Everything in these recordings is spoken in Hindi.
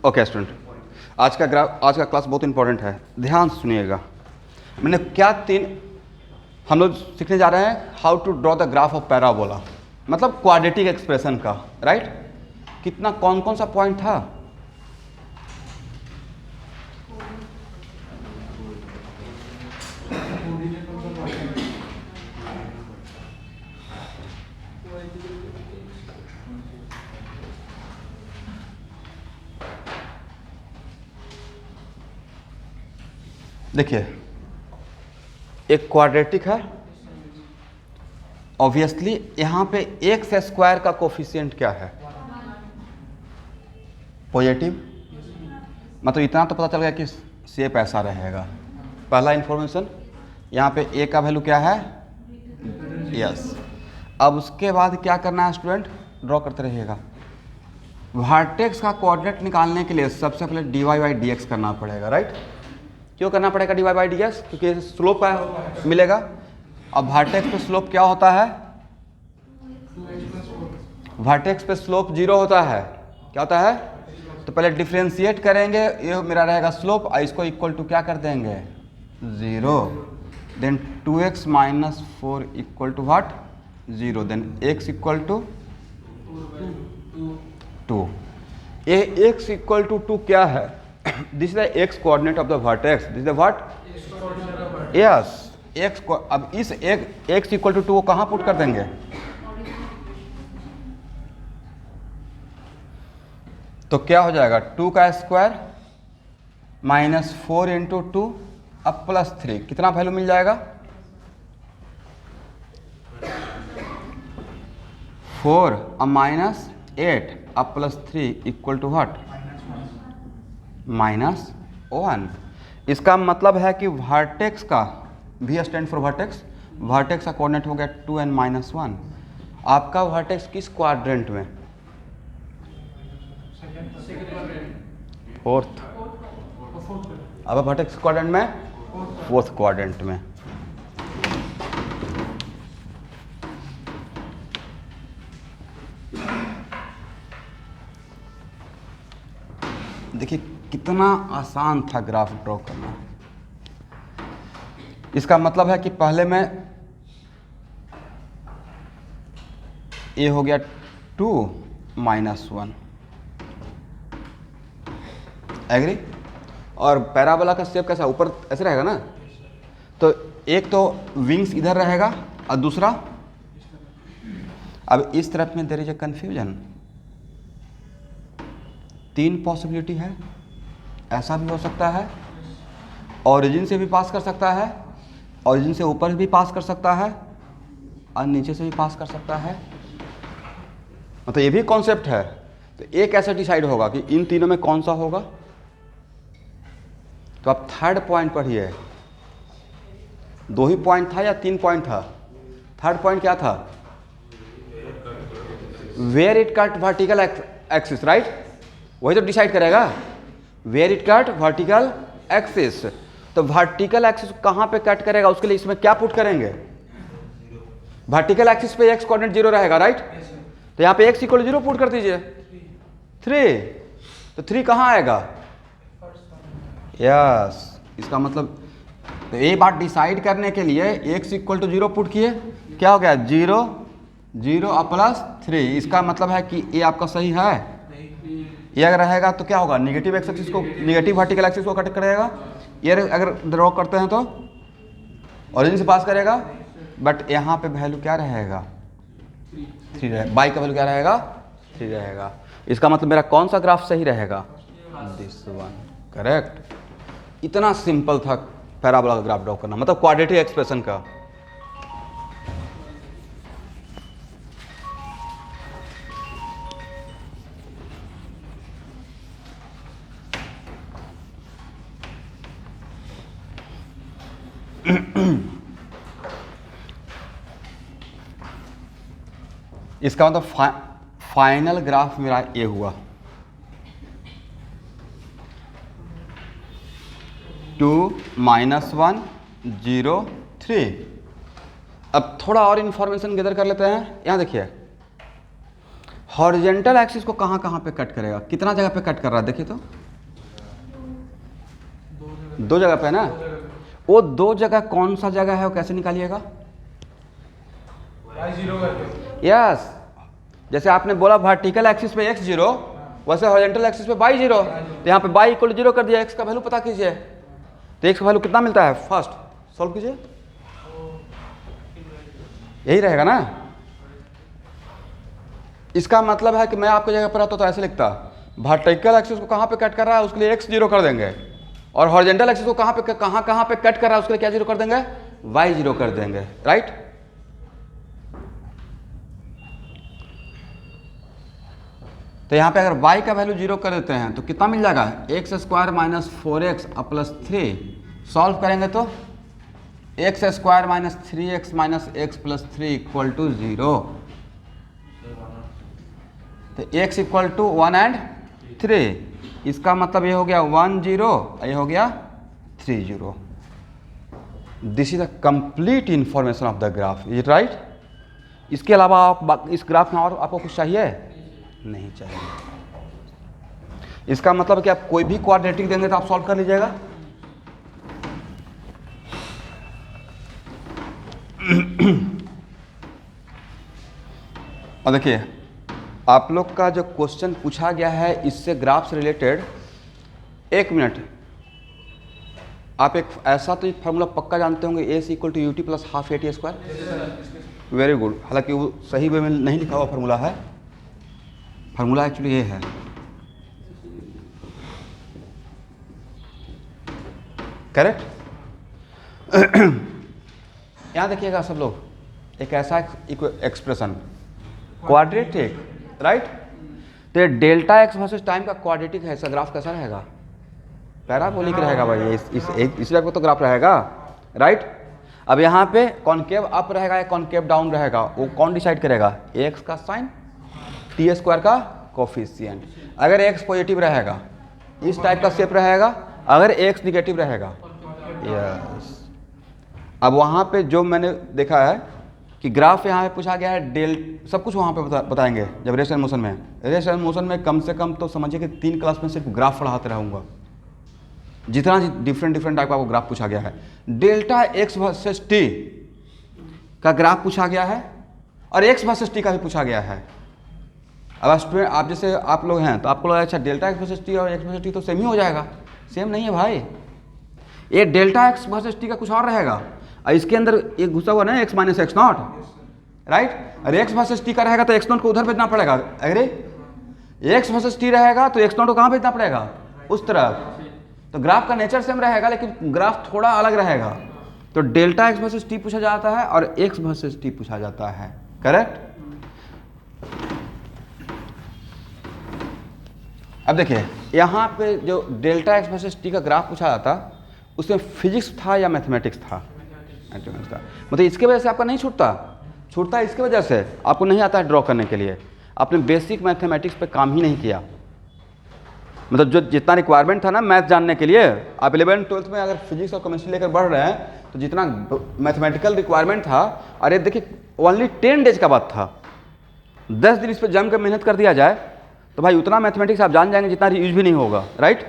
ओके स्टूडेंट, आज का क्लास बहुत इंपॉर्टेंट है, ध्यान से सुनिएगा। मैंने क्या हम लोग सीखने जा रहे हैं how to draw the graph of parabola, मतलब क्वाड्रेटिक एक्सप्रेशन का, राइट। कितना कौन कौन सा पॉइंट था? देखिए, एक क्वाड्रेटिक है, ऑब्वियसली यहाँ पे एक्स स्क्वायर का कोफिशिएंट क्या है? पॉजिटिव। मतलब इतना तो पता चल गया कि शेप ऐसा रहेगा। पहला इंफॉर्मेशन, यहाँ पे ए का वैल्यू क्या है? यस। अब उसके बाद क्या करना है स्टूडेंट? ड्रॉ करते रहिएगा। वर्टेक्स का कोऑर्डिनेट निकालने के लिए सबसे पहले dy बाई डी एक्स करना पड़ेगा, राइट। क्यों करना पड़ेगा dy बाई डी एक्स? क्योंकि स्लोप मिलेगा। अब वर्टेक्स पे स्लोप क्या होता है? वर्टेक्स पे स्लोप 0 होता है। क्या होता है? तो पहले डिफ्रेंशिएट करेंगे, ये मेरा रहेगा स्लोप, और इसको इक्वल टू क्या कर देंगे? 0। Then 2x minus 4 equal to what? 0। Then x equal to 2। ये x इक्वल टू 2 क्या है? This is the x coordinate of the vertex. This is the what? Yes, x को। अब इस x इक्वल टू 2 को कहाँ पुट कर देंगे? तो क्या हो जाएगा? 2 का स्क्वायर माइनस 4 इंटू 2 अब प्लस 3, कितना वैल्यू मिल जाएगा? 4 अब माइनस 8 अब plus 3 equal to what? Minus 1। इसका मतलब है कि वर्टेक्स का, V stand for vertex, vertex का कोऑर्डिनेट हो गया 2n माइनस 1। आपका वर्टेक्स किस क्वाड्रेंट में? फोर्थ। अब वर्टेक्स क्वाड्रेंट में फोर्थ क्वाड्रेंट में। देखिए कितना आसान था ग्राफ ड्रॉ करना। इसका मतलब है कि पहले में ये हो गया 2 माइनस 1, एग्री। और पैराबोला का शेप कैसा? ऊपर ऐसे रहेगा ना, तो एक तो विंग्स इधर रहेगा और दूसरा, अब इस तरफ में there is a confusion. 3 possibility है। ऐसा भी हो सकता है, ओरिजिन से भी पास कर सकता है, ओरिजिन से ऊपर भी पास कर सकता है, और नीचे से भी पास कर सकता है। मतलब ये भी कॉन्सेप्ट है। तो एक कैसे डिसाइड होगा कि इन तीनों में कौन सा होगा? तो आप थर्ड पॉइंट पढ़िए। 2 ही पॉइंट था या 3 पॉइंट था? थर्ड पॉइंट क्या था? Where it cut vertical axis, right. वही तो डिसाइड करेगा, where it cut vertical axis. तो वर्टिकल एक्सिस कहाँ पे कट करेगा, उसके लिए इसमें क्या पुट करेंगे? वर्टिकल एक्सिस पे एक्स कोऑर्डिनेट 0 रहेगा, राइट। तो यहाँ पे x इक्वल 0 पुट कर दीजिए। 3, तो 3 कहाँ आएगा? यस। इसका मतलब तो ये बात डिसाइड करने के लिए x इक्वल टू 0 पुट किए, क्या हो गया? 0 0 और प्लस 3। इसका मतलब है कि ये आपका सही है। ये अगर रहेगा तो क्या होगा? निगेटिव एक्स एक्सिस को, निगेटिव वर्टिकल एक्सिस को कट करेगा। ये अगर ड्रॉ करते हैं तो ओरिजिन से पास करेगा, बट यहाँ पे वैल्यू क्या रहेगा? 3 रहेगा। बाई का वैल्यू क्या रहेगा? 3 रहेगा। इसका मतलब मेरा कौन सा ग्राफ सही रहेगा? This one, correct. इतना सिंपल था पैराबोला का ग्राफ ड्रॉ करना, मतलब क्वाड्रेटिक एक्सप्रेशन का। इसका मतलब फाइनल ग्राफ मेरा ये हुआ 2 माइनस 1 0 3। अब थोड़ा और इन्फॉर्मेशन गैदर कर लेते हैं। यहाँ देखिए, हॉरिजेंटल एक्सिस को कहाँ कहाँ पे कट करेगा, कितना जगह पे कट कर रहा है देखिए तो, दो जगह पे ना। वो दो जगह कौन सा जगह है वो कैसे निकालिएगा? यस, जैसे आपने बोला वर्टिकल एक्सिस पे x0, वैसे हॉरिजेंटल एक्सिस पे y0। तो यहाँ पे y इक्वल 0 कर दिया, x का वैल्यू पता कीजिए। तो x का वैल्यू कितना मिलता है? फर्स्ट सॉल्व कीजिए, यही रहेगा ना। इसका मतलब है कि मैं आपकी जगह पर रहता तो ऐसे लिखता, वर्टिकल एक्सिस को कहाँ पे कट कर रहा है उसके लिए x 0 कर देंगे, और हॉरिजेंटल एक्सिस को कहाँ पे कट कर रहा है उसके लिए क्या 0 कर देंगे? y 0 कर देंगे, राइट। तो यहाँ पे अगर y का वैल्यू 0 कर देते हैं तो कितना मिल जाएगा? X square minus 4x plus 3। Solve करेंगे तो x square minus 3x minus x plus 3 equal to 0। तो x इक्वल टू 1 एंड 3, इसका मतलब ये हो गया 1 0, ये हो गया 3 0। This is the complete information of the graph, is it right? इसके अलावा आप इस ग्राफ में और आपको कुछ चाहिए? नहीं चाहिए। इसका मतलब कि आप कोई भी क्वाड्रेटिक देंगे तो आप सॉल्व कर लीजिएगा। और देखिए आप लोग का जो क्वेश्चन पूछा गया है इससे ग्राफ से रिलेटेड, 1 मिनट, आप एक ऐसा तो फार्मूला पक्का जानते होंगे, A equal to UT plus half A T square. Very good. हालांकि वो सही वे में नहीं लिखा हुआ फार्मूला है, फार्मूला एक्चुअली ये है। करेक्ट। यहाँ देखिएगा सब लोग, एक ऐसा एक्सप्रेशन क्वाड्रेटिक, राइट। तो ये डेल्टा एक्स वर्सेस टाइम का क्वाड्रेटिक है, इसका ग्राफ कैसा रहेगा? पैराबोलिक रहेगा भाई, इस जगह तो ग्राफ रहेगा, राइट। अब यहाँ पे कॉनकेव अप रहेगा या कॉनकेव डाउन रहेगा, वो कौन डिसाइड करेगा? एक्स का साइन, टी स्क्वायर का कोफिशिएंट। अगर एक्स पॉजिटिव रहेगा इस टाइप का शेप रहेगा, अगर एक्स निगेटिव रहेगा, यस। अब वहाँ पे जो मैंने देखा है कि ग्राफ यहाँ पे पूछा गया है, सब कुछ वहाँ पे बताएंगे जब रेस्ट एंड मोशन में। रेस्ट एंड मोशन में कम से कम तो समझिए कि 3 क्लास में सिर्फ ग्राफ पढ़ाते रहूँगा, जितना डिफरेंट टाइप का वो ग्राफ पूछा गया है। डेल्टा एक्स वर्सेस टी का ग्राफ पूछा गया है और एक्स वर्सेस टी का भी पूछा गया है। अब स्टूडेंट आप जैसे आप लोग हैं तो आपको लगा अच्छा डेल्टा एक्स वर्सेस टी और एक्स वर्सेस टी तो सेम ही हो जाएगा, सेम नहीं है भाई। ये डेल्टा एक्स वर्सेस टी का कुछ और रहेगा, और इसके अंदर एक घुसा हुआ ना x minus x not, right. और एक्स वर्सेस टी का रहेगा तो एक्स नॉट को उधर भेजना पड़ेगा, अरे एक्स वर्सेस टी रहेगा तो एक्स नॉट को कहाँ भेजना पड़ेगा? उस तरफ। तो ग्राफ का नेचर सेम रहेगा लेकिन ग्राफ थोड़ा अलग रहेगा। तो डेल्टा एक्स वर्सेस टी पूछा जाता है और एक्स वर्सेस टी पूछा जाता है, करेक्ट। अब देखिए यहाँ पे जो डेल्टा एक्स वर्सेस टी का ग्राफ पूछा जाता उसमें फिजिक्स था या मैथमेटिक्स था? मैथमेटिक्स था। मतलब इसके वजह से आपका नहीं छूटता है इसके वजह से आपको नहीं आता है ड्रॉ करने के लिए, आपने बेसिक मैथमेटिक्स पे काम ही नहीं किया। मतलब जो जितना रिक्वायरमेंट था ना मैथ जानने के लिए, आप 11th 12th में अगर फिजिक्स और केमिस्ट्री लेकर बढ़ रहे हैं तो जितना मैथमेटिकल रिक्वायरमेंट था, अरे देखिए ओनली 10 डेज का बात था, 10 दिन इस पर जम कर मेहनत कर दिया जाए तो भाई उतना मैथमेटिक्स आप जान जाएंगे जितना यूज भी नहीं होगा, राइट।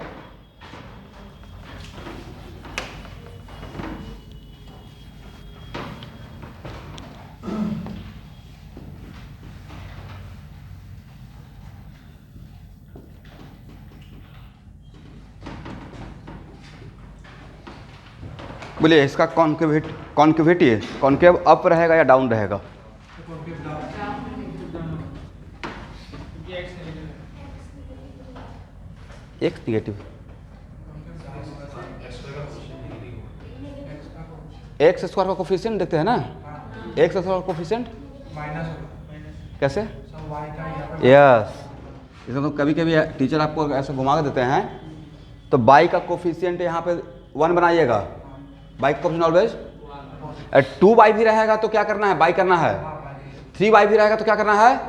बोलिए इसका कॉन्केविटी कॉन्केव अप रहेगा या डाउन रहेगा? एक्स निगेटिव, एक्स स्क्वायर का कोफिशिएंट देखते हैं ना, एक्स स्क्वायर का कोफिशिएंट कैसे? यस, इसमें तो कभी कभी टीचर आपको ऐसे घुमा के देते हैं तो बाई का कोफिशिएंट यहाँ पे 1 बनाइएगा, बाई का कोफिशिएंट ऑलवेज 2 बाई भी रहेगा तो क्या करना है? बाई करना है। 3 बाई भी रहेगा तो क्या करना है?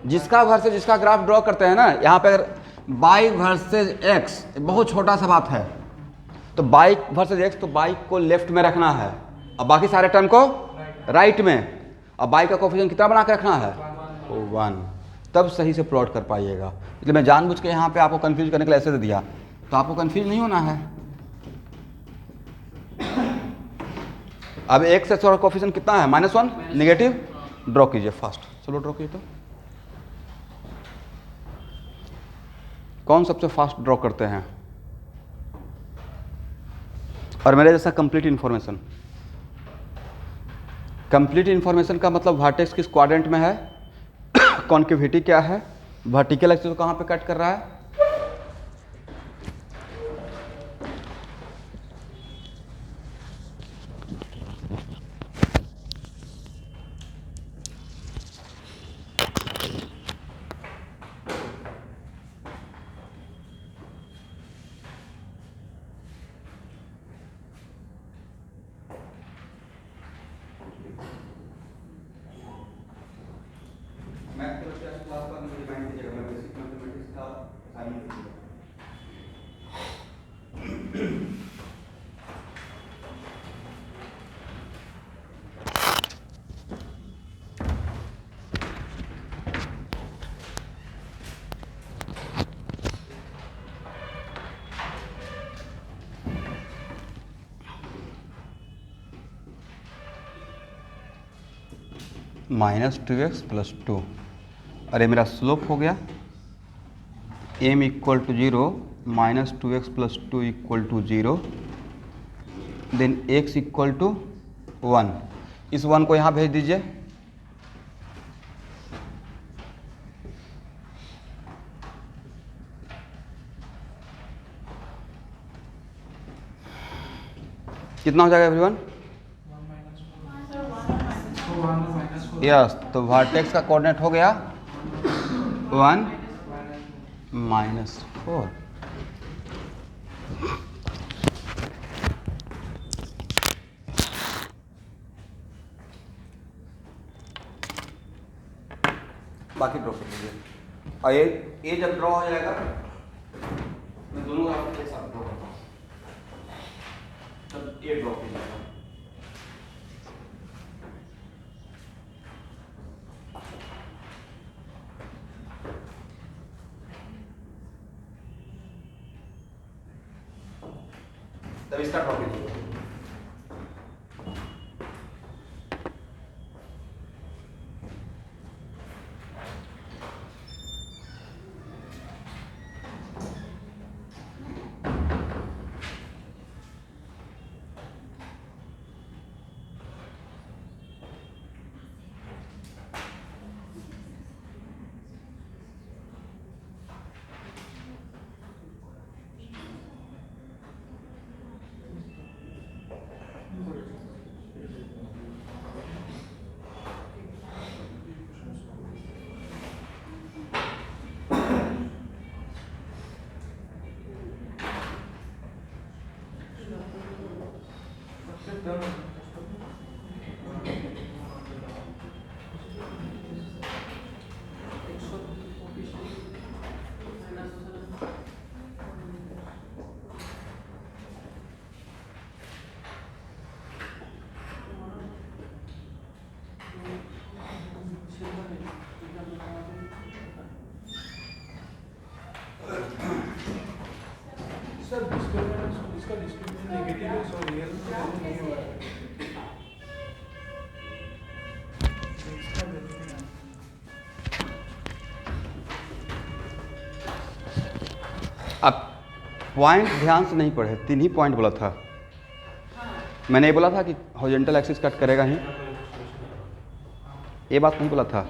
जिसका वर्सेस जिसका ग्राफ ड्रॉ करते हैं ना, यहाँ पे अगर बाई वर्सेस एक्स बहुत छोटा सा बात है तो बाई वर्सेस एक्स, तो बाई को लेफ्ट में रखना है और बाकी सारे टर्म को राइट में, और बाई का कोफिशिएंट कितना बना के रखना है? 1। तब सही से प्लॉट कर पाइएगा। इसलिए मैं जानबूझ के यहाँ पे आपको कंफ्यूज करने के लिए ऐसे दे दिया, तो आपको कंफ्यूज नहीं होना है। अब एक से थोड़ा कोफिशिएंट कितना है, -1 नेगेटिव। ड्रॉ कीजिए फास्ट, चलो ड्रॉ कीजिए। तो कौन सबसे फास्ट ड्रॉ करते हैं? और मेरे जैसा कंप्लीट इन्फॉर्मेशन। कंप्लीट इन्फॉर्मेशन का मतलब वर्टेक्स किस क्वाड्रेंट में है, कॉन्केविटी क्या है, वर्टिकल एक्सिस को कहाँ पे कट कर रहा है। -2x + 2, अरे मेरा स्लोप हो गया m = 0, -2x + 2 = 0, देन x = 1। इस 1 को यहाँ भेज दीजिए। कितना हो जाएगा एवरीवन? यस, तो वर्टेक्स का कोऑर्डिनेट हो गया 1 -4। बाकी ड्रॉ कर लीजिए। और ये जब ड्रॉ हो जाएगा, मैं दोनों ग्राफ एक साथ ड्रॉ करता हूँ, तब ये ड्रॉ कीजिएगा। तब इसका ड्रॉ कीजिएगा। इसका डिस्ट्रीब्यूशन नेगेटिव है, सो रियल नहीं हो रहा है। अब पॉइंट ध्यान से नहीं पढ़े, 3 ही पॉइंट बोला था मैंने। ये बोला था कि हॉरिजॉन्टल एक्सिस कट करेगा ही, ये बात नहीं बोला था।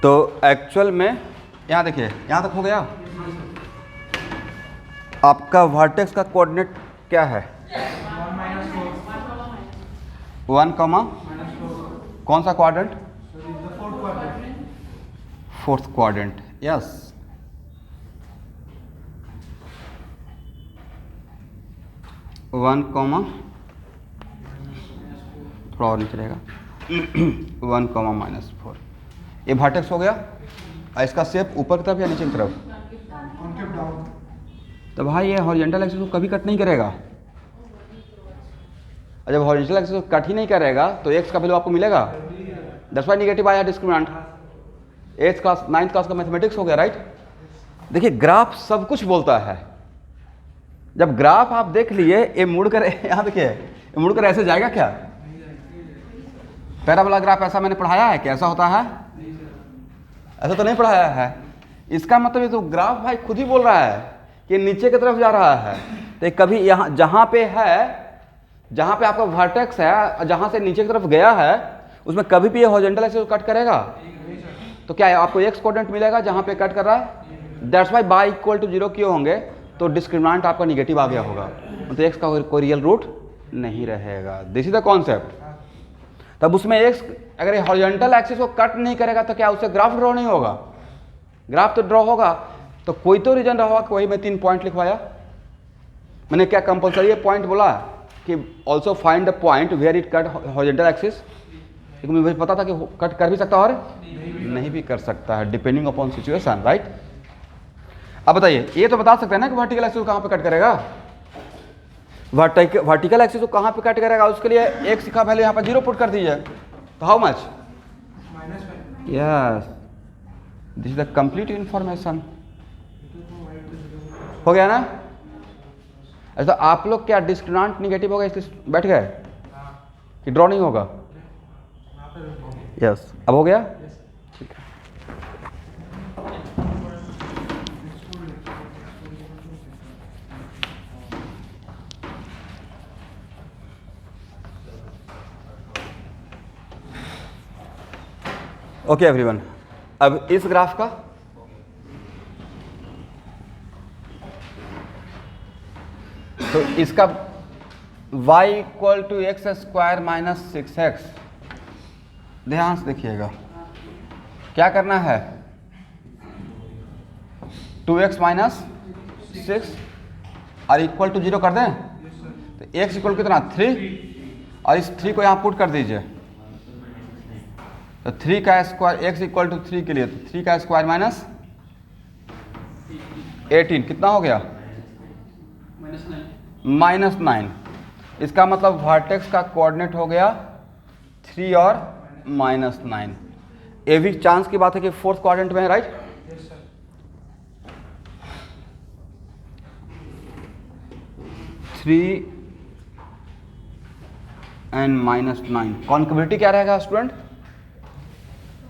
तो एक्चुअल में यहाँ देखिए, यहाँ तक हो गया। आपका वर्टेक्स का कोऑर्डिनेट क्या है? 1, कौन सा quadrant? Fourth quadrant. Yes, one comma थोड़ा और नीचे रहेगा 1, -4। ये वर्टेक्स हो गया। और इसका शेप ऊपर की तरफ या नीचे की तरफ? तो भाई ये हॉरिजॉन्टल एक्सिस को कभी कट नहीं करेगा। और जब हॉरिजॉन्टल एक्सिस को कट ही नहीं करेगा तो एक्स का वैल्यू आपको मिलेगा। दैट्स व्हाई नेगेटिव आया discriminant. 8th class 9th class का मैथमेटिक्स हो गया, राइट। देखिए ग्राफ सब कुछ बोलता है। जब ग्राफ आप देख लिए, ये मुड़ कर यहाँ देखिए, ये मुड़ कर ऐसे जाएगा क्या? पैराबोला ग्राफ ऐसा मैंने पढ़ाया है, कैसा होता है? ऐसा तो नहीं पढ़ाया है। इसका मतलब ये तो ग्राफ भाई खुद ही बोल रहा है कि नीचे की तरफ जा रहा है। तो कभी यहाँ जहाँ पे है, जहाँ पे आपका वर्टेक्स है, जहाँ से नीचे की तरफ गया है, उसमें कभी भी ये हॉरिजॉन्टल एक्सिस को कट करेगा? तो क्या है, आपको एक्स कोऑर्डिनेट मिलेगा जहाँ पे कट कर रहा है। That's why y equal to 0 क्यों होंगे? तो डिस्क्रिमिनेंट आपका निगेटिव आ गया होगा, तो एक्स का कोई रियल रूट नहीं रहेगा। This is the concept. तब उसमें एक्स अगर हॉरिजॉन्टल एक्सिस को कट नहीं करेगा तो क्या उससे ग्राफ ड्रॉ नहीं होगा? ग्राफ तो ड्रॉ होगा। तो कोई तो रीजन रहा, वही मैं 3 पॉइंट लिखवाया। मैंने क्या कंपलसरी पॉइंट बोला कि also find the point where it cut horizontal axis, लेकिन मुझे पता था कि कट कर भी सकता है और नहीं भी कर सकता है, डिपेंडिंग अपॉन सिचुएशन, राइट। अब बताइए, ये तो बता सकते हैं ना कि वर्टिकल एक्सिस को कहाँ पे कट करेगा? वर्टिकल एक्सिस को कहाँ पे कट करेगा? उसके लिए एक्स का वैल्यू यहाँ पर 0 पुट कर दीजिए, तो how much? -5। Yes, this is the complete information. हो गया ना? ऐसा आप लोग क्या डिस्क्रिमिनेंट निगेटिव होगा इसलिए बैठ गए कि ड्रॉ नहीं होगा? यस, अब हो गया, ठीक है। ओके एवरीवन, अब इस ग्राफ का तो इसका y equal to x square minus 6x, ध्यान से देखिएगा क्या करना है, 2x माइनस 6 और इक्वल टू 0 कर दें। तो x इक्वल कितना 3, और इस 3 को यहाँ पुट कर दीजिए। तो 3 का स्क्वायर, x इक्वल टू 3 के लिए तो 3 का स्क्वायर माइनस 18 कितना हो गया? -9। इसका मतलब वर्टेक्स का कोऑर्डिनेट हो गया 3 और -9। ये भी चांस की बात है कि 4th क्वाड्रेंट में है, right. Yes sir. 3 and -9, concavity क्या रहेगा student?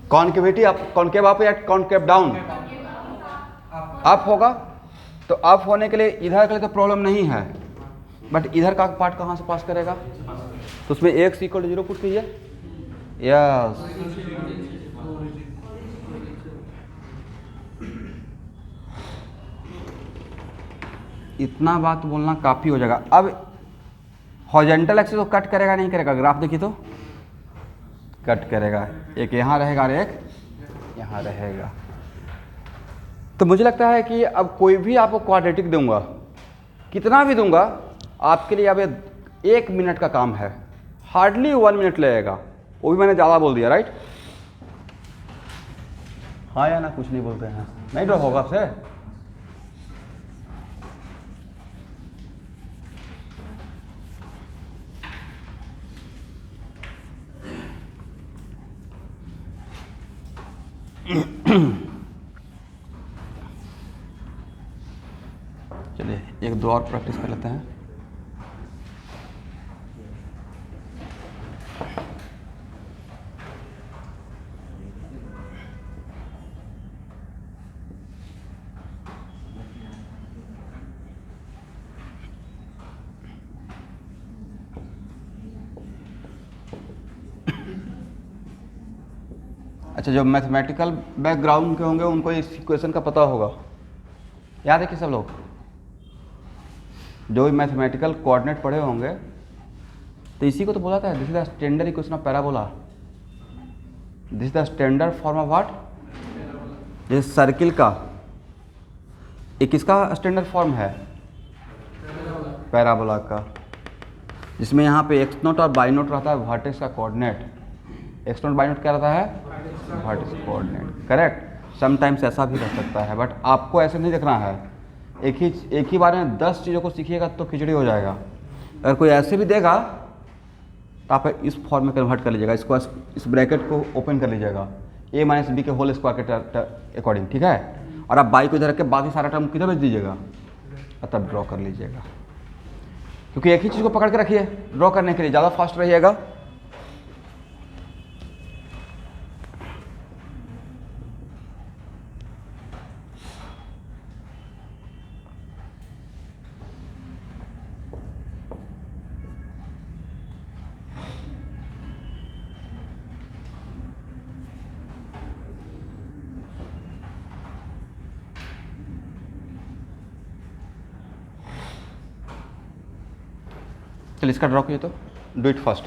Concavity up, concave up या कॉन्केव डाउन? अप होगा। तो अप होने के लिए इधर के लिए तो प्रॉब्लम नहीं है, बट इधर का पार्ट कहाँ से पास करेगा? तो उसमें x इक्वल टू 0 पुट कीजिए। यस, इतना बात बोलना काफ़ी हो जाएगा। अब हॉरिजॉन्टल एक्सिस को कट करेगा नहीं करेगा? ग्राफ देखिए तो कट करेगा, एक यहाँ रहेगा और एक यहाँ रहेगा। तो मुझे लगता है कि अब कोई भी आपको क्वाड्रेटिक दूंगा, कितना भी दूंगा, आपके लिए अब 1 मिनट का काम है, हार्डली 1 मिनट लगेगा। वो भी मैंने ज़्यादा बोल दिया, राइट। हाँ या ना, कुछ नहीं बोलते हैं, नहीं ड्रॉ होगा आपसे। चलिए एक दो और प्रैक्टिस कर लेते हैं। अच्छा, जो मैथमेटिकल बैकग्राउंड के होंगे उनको इस इक्वेशन का पता होगा, याद है कि सब लोग जो भी मैथमेटिकल कोऑर्डिनेट पढ़े होंगे तो इसी को तो बोला था, this is the standard equation of parabola, this is the standard form of what, जैसे सर्किल का एक किसका स्टैंडर्ड फॉर्म है? पैराबोला का, जिसमें यहाँ पे x नोट और y नोट रहता है वर्टेक्स का coordinate, x note y note क्या रहता है? Vertex coordinate, correct. समटाइम्स ऐसा भी रह सकता है, बट आपको ऐसे नहीं देखना है। एक ही बार में 10 चीज़ों को सीखिएगा तो खिचड़ी हो जाएगा। अगर कोई ऐसे भी देगा तो आप इस फॉर्म में कन्वर्ट कर लीजिएगा, इसको इस ब्रैकेट को ओपन कर लीजिएगा, ए माइनस बी के होल स्क्वायर के अकॉर्डिंग, ठीक है। और आप बाई को इधर रख के बाकी सारा टर्म किधर भेज दीजिएगा, तब ड्रॉ कर लीजिएगा, क्योंकि एक ही चीज़ को पकड़ के रखिए ड्रॉ करने के लिए, ज़्यादा फास्ट रहिएगा। चलिए इसका ड्रॉ कीजिए, तो डू इट फर्स्ट।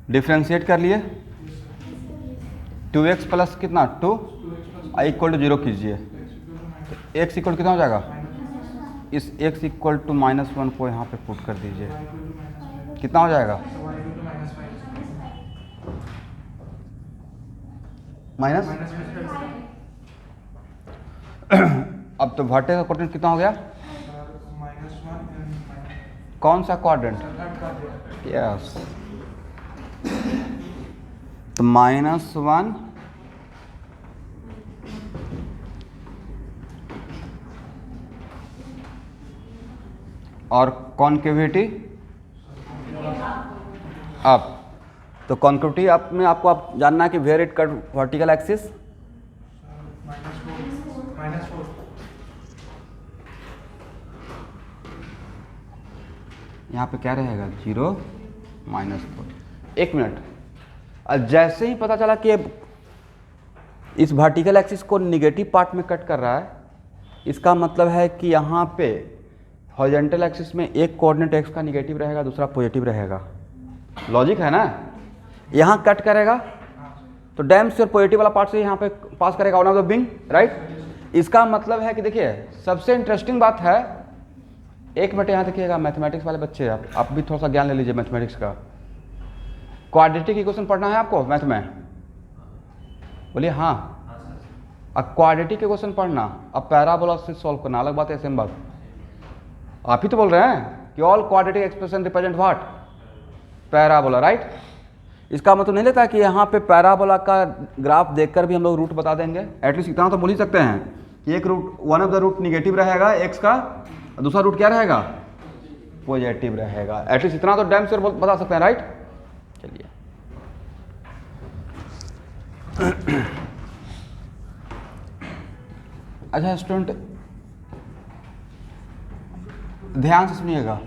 डिफ्रेंशिएट कर लिए, 2x प्लस कितना 2 आई इक्वल टू 0 कीजिए, तो x इक्वल कितना हो जाएगा, इस x इक्वल टू -1 को यहाँ पे पुट कर दीजिए, कितना हो जाएगा माइनस। अब तो वर्टेक्स का कोऑर्डिनेट कितना हो गया, कौन सा क्वाड्रेंट, यस, तो -1 और कॉन्केविटी अप। तो कॉन्केविटी अप में आपको आप जानना है कि where it cut vertical axis, -4 यहाँ पे क्या रहेगा 0 -4। एक मिनट, और जैसे ही पता चला कि इस वर्टिकल एक्सिस को निगेटिव पार्ट में कट कर रहा है, इसका मतलब है कि यहाँ पे हॉरिजॉन्टल एक्सिस में एक कोऑर्डिनेट एक्स का निगेटिव रहेगा, दूसरा पॉजिटिव रहेगा। लॉजिक है ना, यहाँ कट करेगा तो डैम से पॉजिटिव वाला पार्ट से यहाँ पे पास करेगा one of the wing, right. इसका मतलब है कि देखिए सबसे इंटरेस्टिंग बात है, एक मिनट यहाँ देखिएगा, मैथमेटिक्स वाले बच्चे आप भी थोड़ा सा ज्ञान ले लीजिए मैथमेटिक्स का। क्वाड्रेटिक इक्वेशन पढ़ना है आपको मैथ में, बोलिए हाँ। अब क्वाड्रेटिक इक्वेशन पढ़ना, अब पैराबोला से सॉल्व करना, अलग बात है, सेम बात। आप ही तो बोल रहे हैं कि all quadratic expression represent what, parabola, right. इसका मतलब नहीं लेता कि यहाँ पे पैराबोला का ग्राफ देखकर भी हम लोग रूट बता देंगे, एटलीस्ट इतना तो बोल ही सकते हैं कि एक root, one of the root negative रहेगा एक्स का, दूसरा रूट क्या रहेगा पॉजिटिव रहेगा, एटलीस्ट इतना तो डैम श्योर बता सकते हैं, राइट। चलिए अच्छा स्टूडेंट ध्यान से सुनिएगा,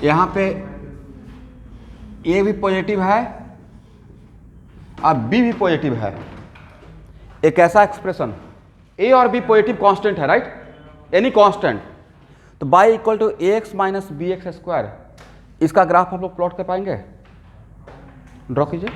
यहाँ पे ए भी पॉजिटिव है और बी भी पॉजिटिव है। एक ऐसा एक्सप्रेशन ए और बी पॉजिटिव कांस्टेंट है, राइट, एनी कांस्टेंट, तो y equal to ax minus B x square, इसका ग्राफ आप लोग प्लॉट कर पाएंगे, ड्रॉ कीजिए।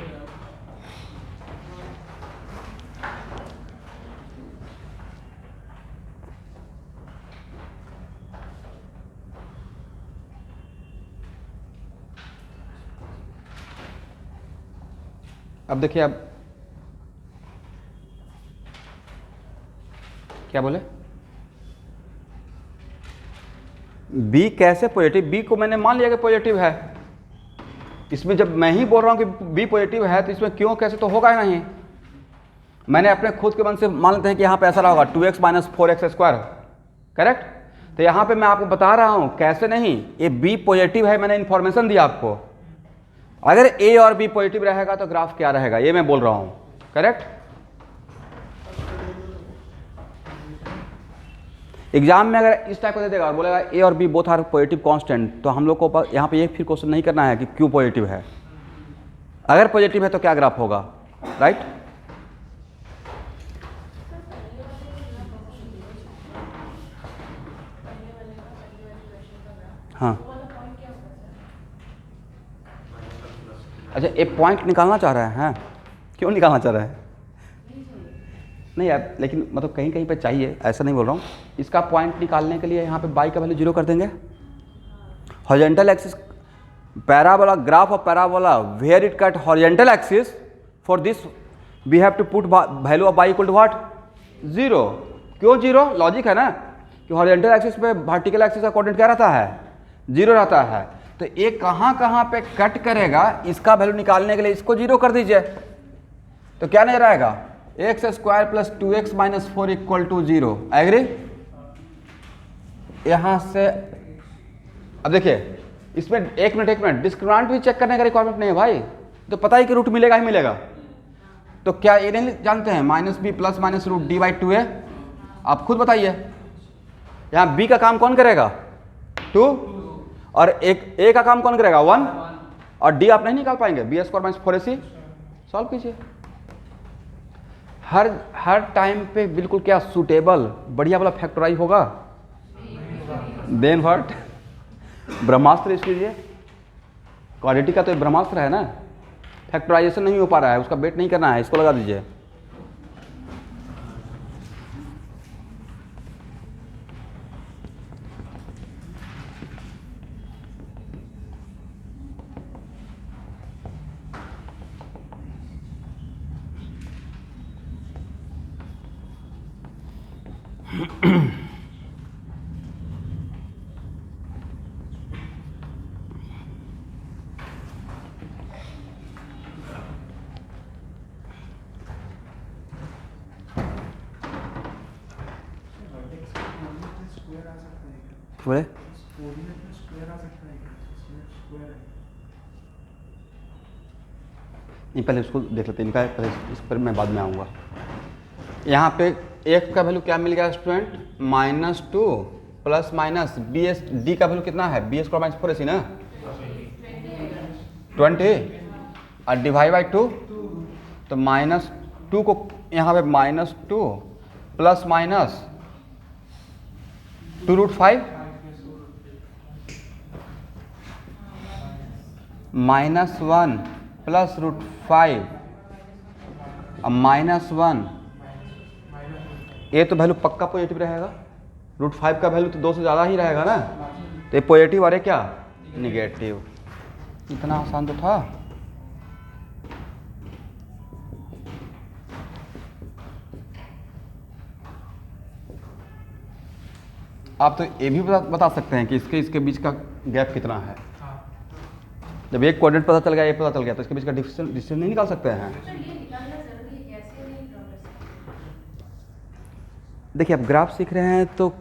अब देखिए, अब क्या बोले, बी कैसे पॉजिटिव, बी को मैंने मान लिया कि पॉजिटिव है, इसमें जब मैं ही बोल रहा हूं कि बी पॉजिटिव है तो इसमें क्यों कैसे तो होगा ही नहीं। मैंने अपने खुद के मन से मान लेते हैं कि यहाँ पे ऐसा रहा होगा 2x minus 4x square, correct. तो यहाँ पे मैं आपको बता रहा हूँ कैसे नहीं, ये बी पॉजिटिव है, मैंने इन्फॉर्मेशन दिया आपको। अगर ए और बी पॉजिटिव रहेगा तो ग्राफ क्या रहेगा, ये मैं बोल रहा हूँ, करेक्ट। एग्जाम में अगर इस टाइप का दे देगा और बोलेगा ए और B both are positive constant, तो हम लोग को यहाँ पे ये फिर क्वेश्चन नहीं करना है कि क्यों पॉजिटिव है, अगर पॉजिटिव है तो क्या ग्राफ होगा, राइट। हाँ, अच्छा ये पॉइंट निकालना चाह रहे हैं, क्यों निकालना चाह रहे हैं, नहीं यार, लेकिन मतलब कहीं कहीं पे चाहिए, ऐसा नहीं बोल रहा हूँ। इसका पॉइंट निकालने के लिए यहाँ पे बाई का वैल्यू 0 कर देंगे। Horizontal axis parabola, graph of parabola where it cut horizontal axis, for this we have to put value of y equal to what, 0। क्यों 0, लॉजिक है ना कि हॉरिजॉन्टल एक्सिस पे वर्टिकल एक्सिस का कोऑर्डिनेट क्या रहता है, 0 रहता है। तो ये कहाँ कहाँ पे कट करेगा, इसका वैल्यू निकालने के लिए इसको 0 कर दीजिए, तो क्या नहीं रहेगा, x square plus 2x minus 4 equal to 0, agree. यहां से अब देखिए इसमें एक मिनट डिस्क्रिमिनेंट भी चेक करने का रिक्वायरमेंट नहीं है भाई, तो पता ही कि रूट मिलेगा ही मिलेगा। तो क्या ये नहीं जानते हैं minus B plus minus root D by 2a, आप खुद बताइए। यहाँ b का काम कौन करेगा, 2, और एक a का काम कौन करेगा, 1, और d आप नहीं निकाल पाएंगे, B square minus 4ac solve कीजिए। हर टाइम पे बिल्कुल क्या सूटेबल बढ़िया वाला फैक्टराइज होगा, देन व्हाट, ब्रह्मास्त्र यूज कीजिए। क्वाड्रेटिक का तो ब्रह्मास्त्र है ना, फैक्टराइजेशन नहीं हो पा रहा है, उसका वेट नहीं करना है, इसको लगा दीजिए। बोले नहीं, पहले उसको देख लेते हैं, पहले इस पर मैं बाद में आऊँगा। यहाँ पे f का वैल्यू क्या मिल गया student, -2 plus minus B S D का वैल्यू कितना है, बी स्क्वायर माइनस 4ac ना, 20 और डिवाइड बाई 2, तो -2 को यहाँ पे -2 प्लस माइनस 2√5 -1 प्लस √5 अब -1, ये तो वैल्यू पक्का पॉजिटिव रहेगा, √5 का वैल्यू तो 2 से ज़्यादा ही रहेगा ना, तो ये पॉजिटिव और ये क्या निगेटिव। इतना आसान तो था। आप तो ये भी बता सकते हैं कि इसके बीच का गैप कितना है। जब एक कोऑर्डिनेट पता चल गया, ये पता चल गया, तो इसके बीच का डिस्टेंस नहीं निकाल सकते हैं। देखिए आप ग्राफ सीख रहे हैं तो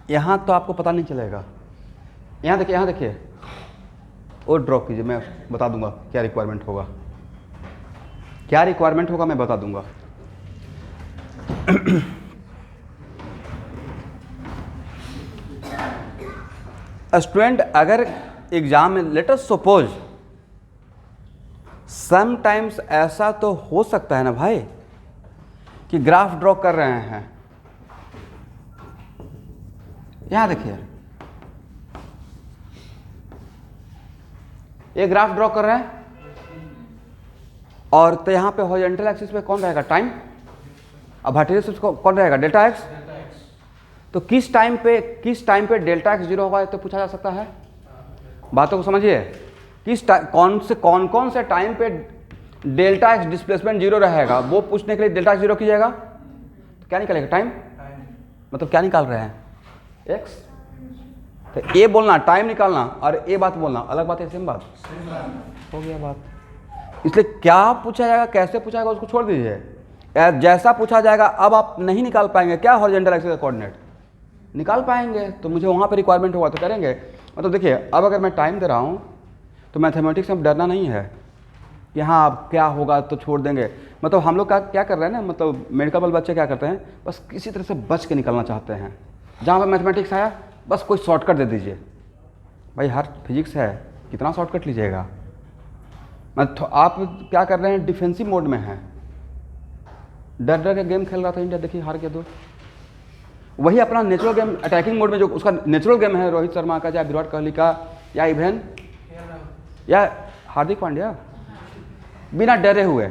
यहाँ तो आपको पता नहीं चलेगा। यहाँ देखिए और ड्रॉ कीजिए, मैं बता दूंगा क्या रिक्वायरमेंट होगा, मैं बता दूंगा। स्टूडेंट अगर एग्जाम में लेट अस सपोज, समटाइम्स ऐसा तो हो सकता है ना भाई कि ग्राफ ड्रॉ कर रहे हैं, यहां देखिए ये ग्राफ ड्रॉ कर रहे हैं, और तो यहां पे हॉरिजॉन्टल एक्सिस पे कौन रहेगा, टाइम, अब वर्टिकल एक्सिस कौन रहेगा, डेल्टा एक्स। तो किस टाइम पे डेल्टा एक्स 0 होगा तो पूछा जा सकता है। बातों को समझिए, कौन से टाइम पे डेल्टा एक्स डिस्प्लेसमेंट 0 रहेगा, वो पूछने के लिए डेल्टा एक्स 0 कीजिएगा तो क्या निकलेगा, टाइम, मतलब क्या निकाल रहे हैं, एक्स। तो ए बोलना टाइम निकालना और ए बात बोलना अलग बात है, सेम बात हो गया बात। इसलिए क्या पूछा जाएगा, कैसे पूछा जाएगा, उसको छोड़ दीजिए, जैसा पूछा जाएगा। अब आप नहीं निकाल पाएंगे क्या हॉरिजॉन्टल एक्सिस का कोऑर्डिनेट, निकाल पाएंगे तो मुझे वहाँ पे रिक्वायरमेंट होगा तो करेंगे। मतलब देखिए अब अगर मैं टाइम दे रहा हूँ तो मैथमेटिक्स में डरना नहीं है कि हाँ अब क्या होगा तो छोड़ देंगे। मतलब हम लोग का क्या कर रहे हैं ना, मतलब मेडिकल वाले बच्चे क्या करते हैं, बस किसी तरह से बच के निकलना चाहते हैं। जहाँ पर मैथमेटिक्स आया बस कोई शॉर्टकट दे दीजिए। भाई हर फिजिक्स है, कितना शॉर्टकट लीजिएगा। आप क्या कर रहे हैं, डिफेंसिव मोड में हैं। डर डर के गेम खेल रहा था इंडिया, देखिए हार के दो। वही अपना नेचुरल गेम अटैकिंग मोड में जो उसका नेचुरल गेम है, रोहित शर्मा का या विराट कोहली का या इवन या हार्दिक पांड्या, बिना डरे हुए,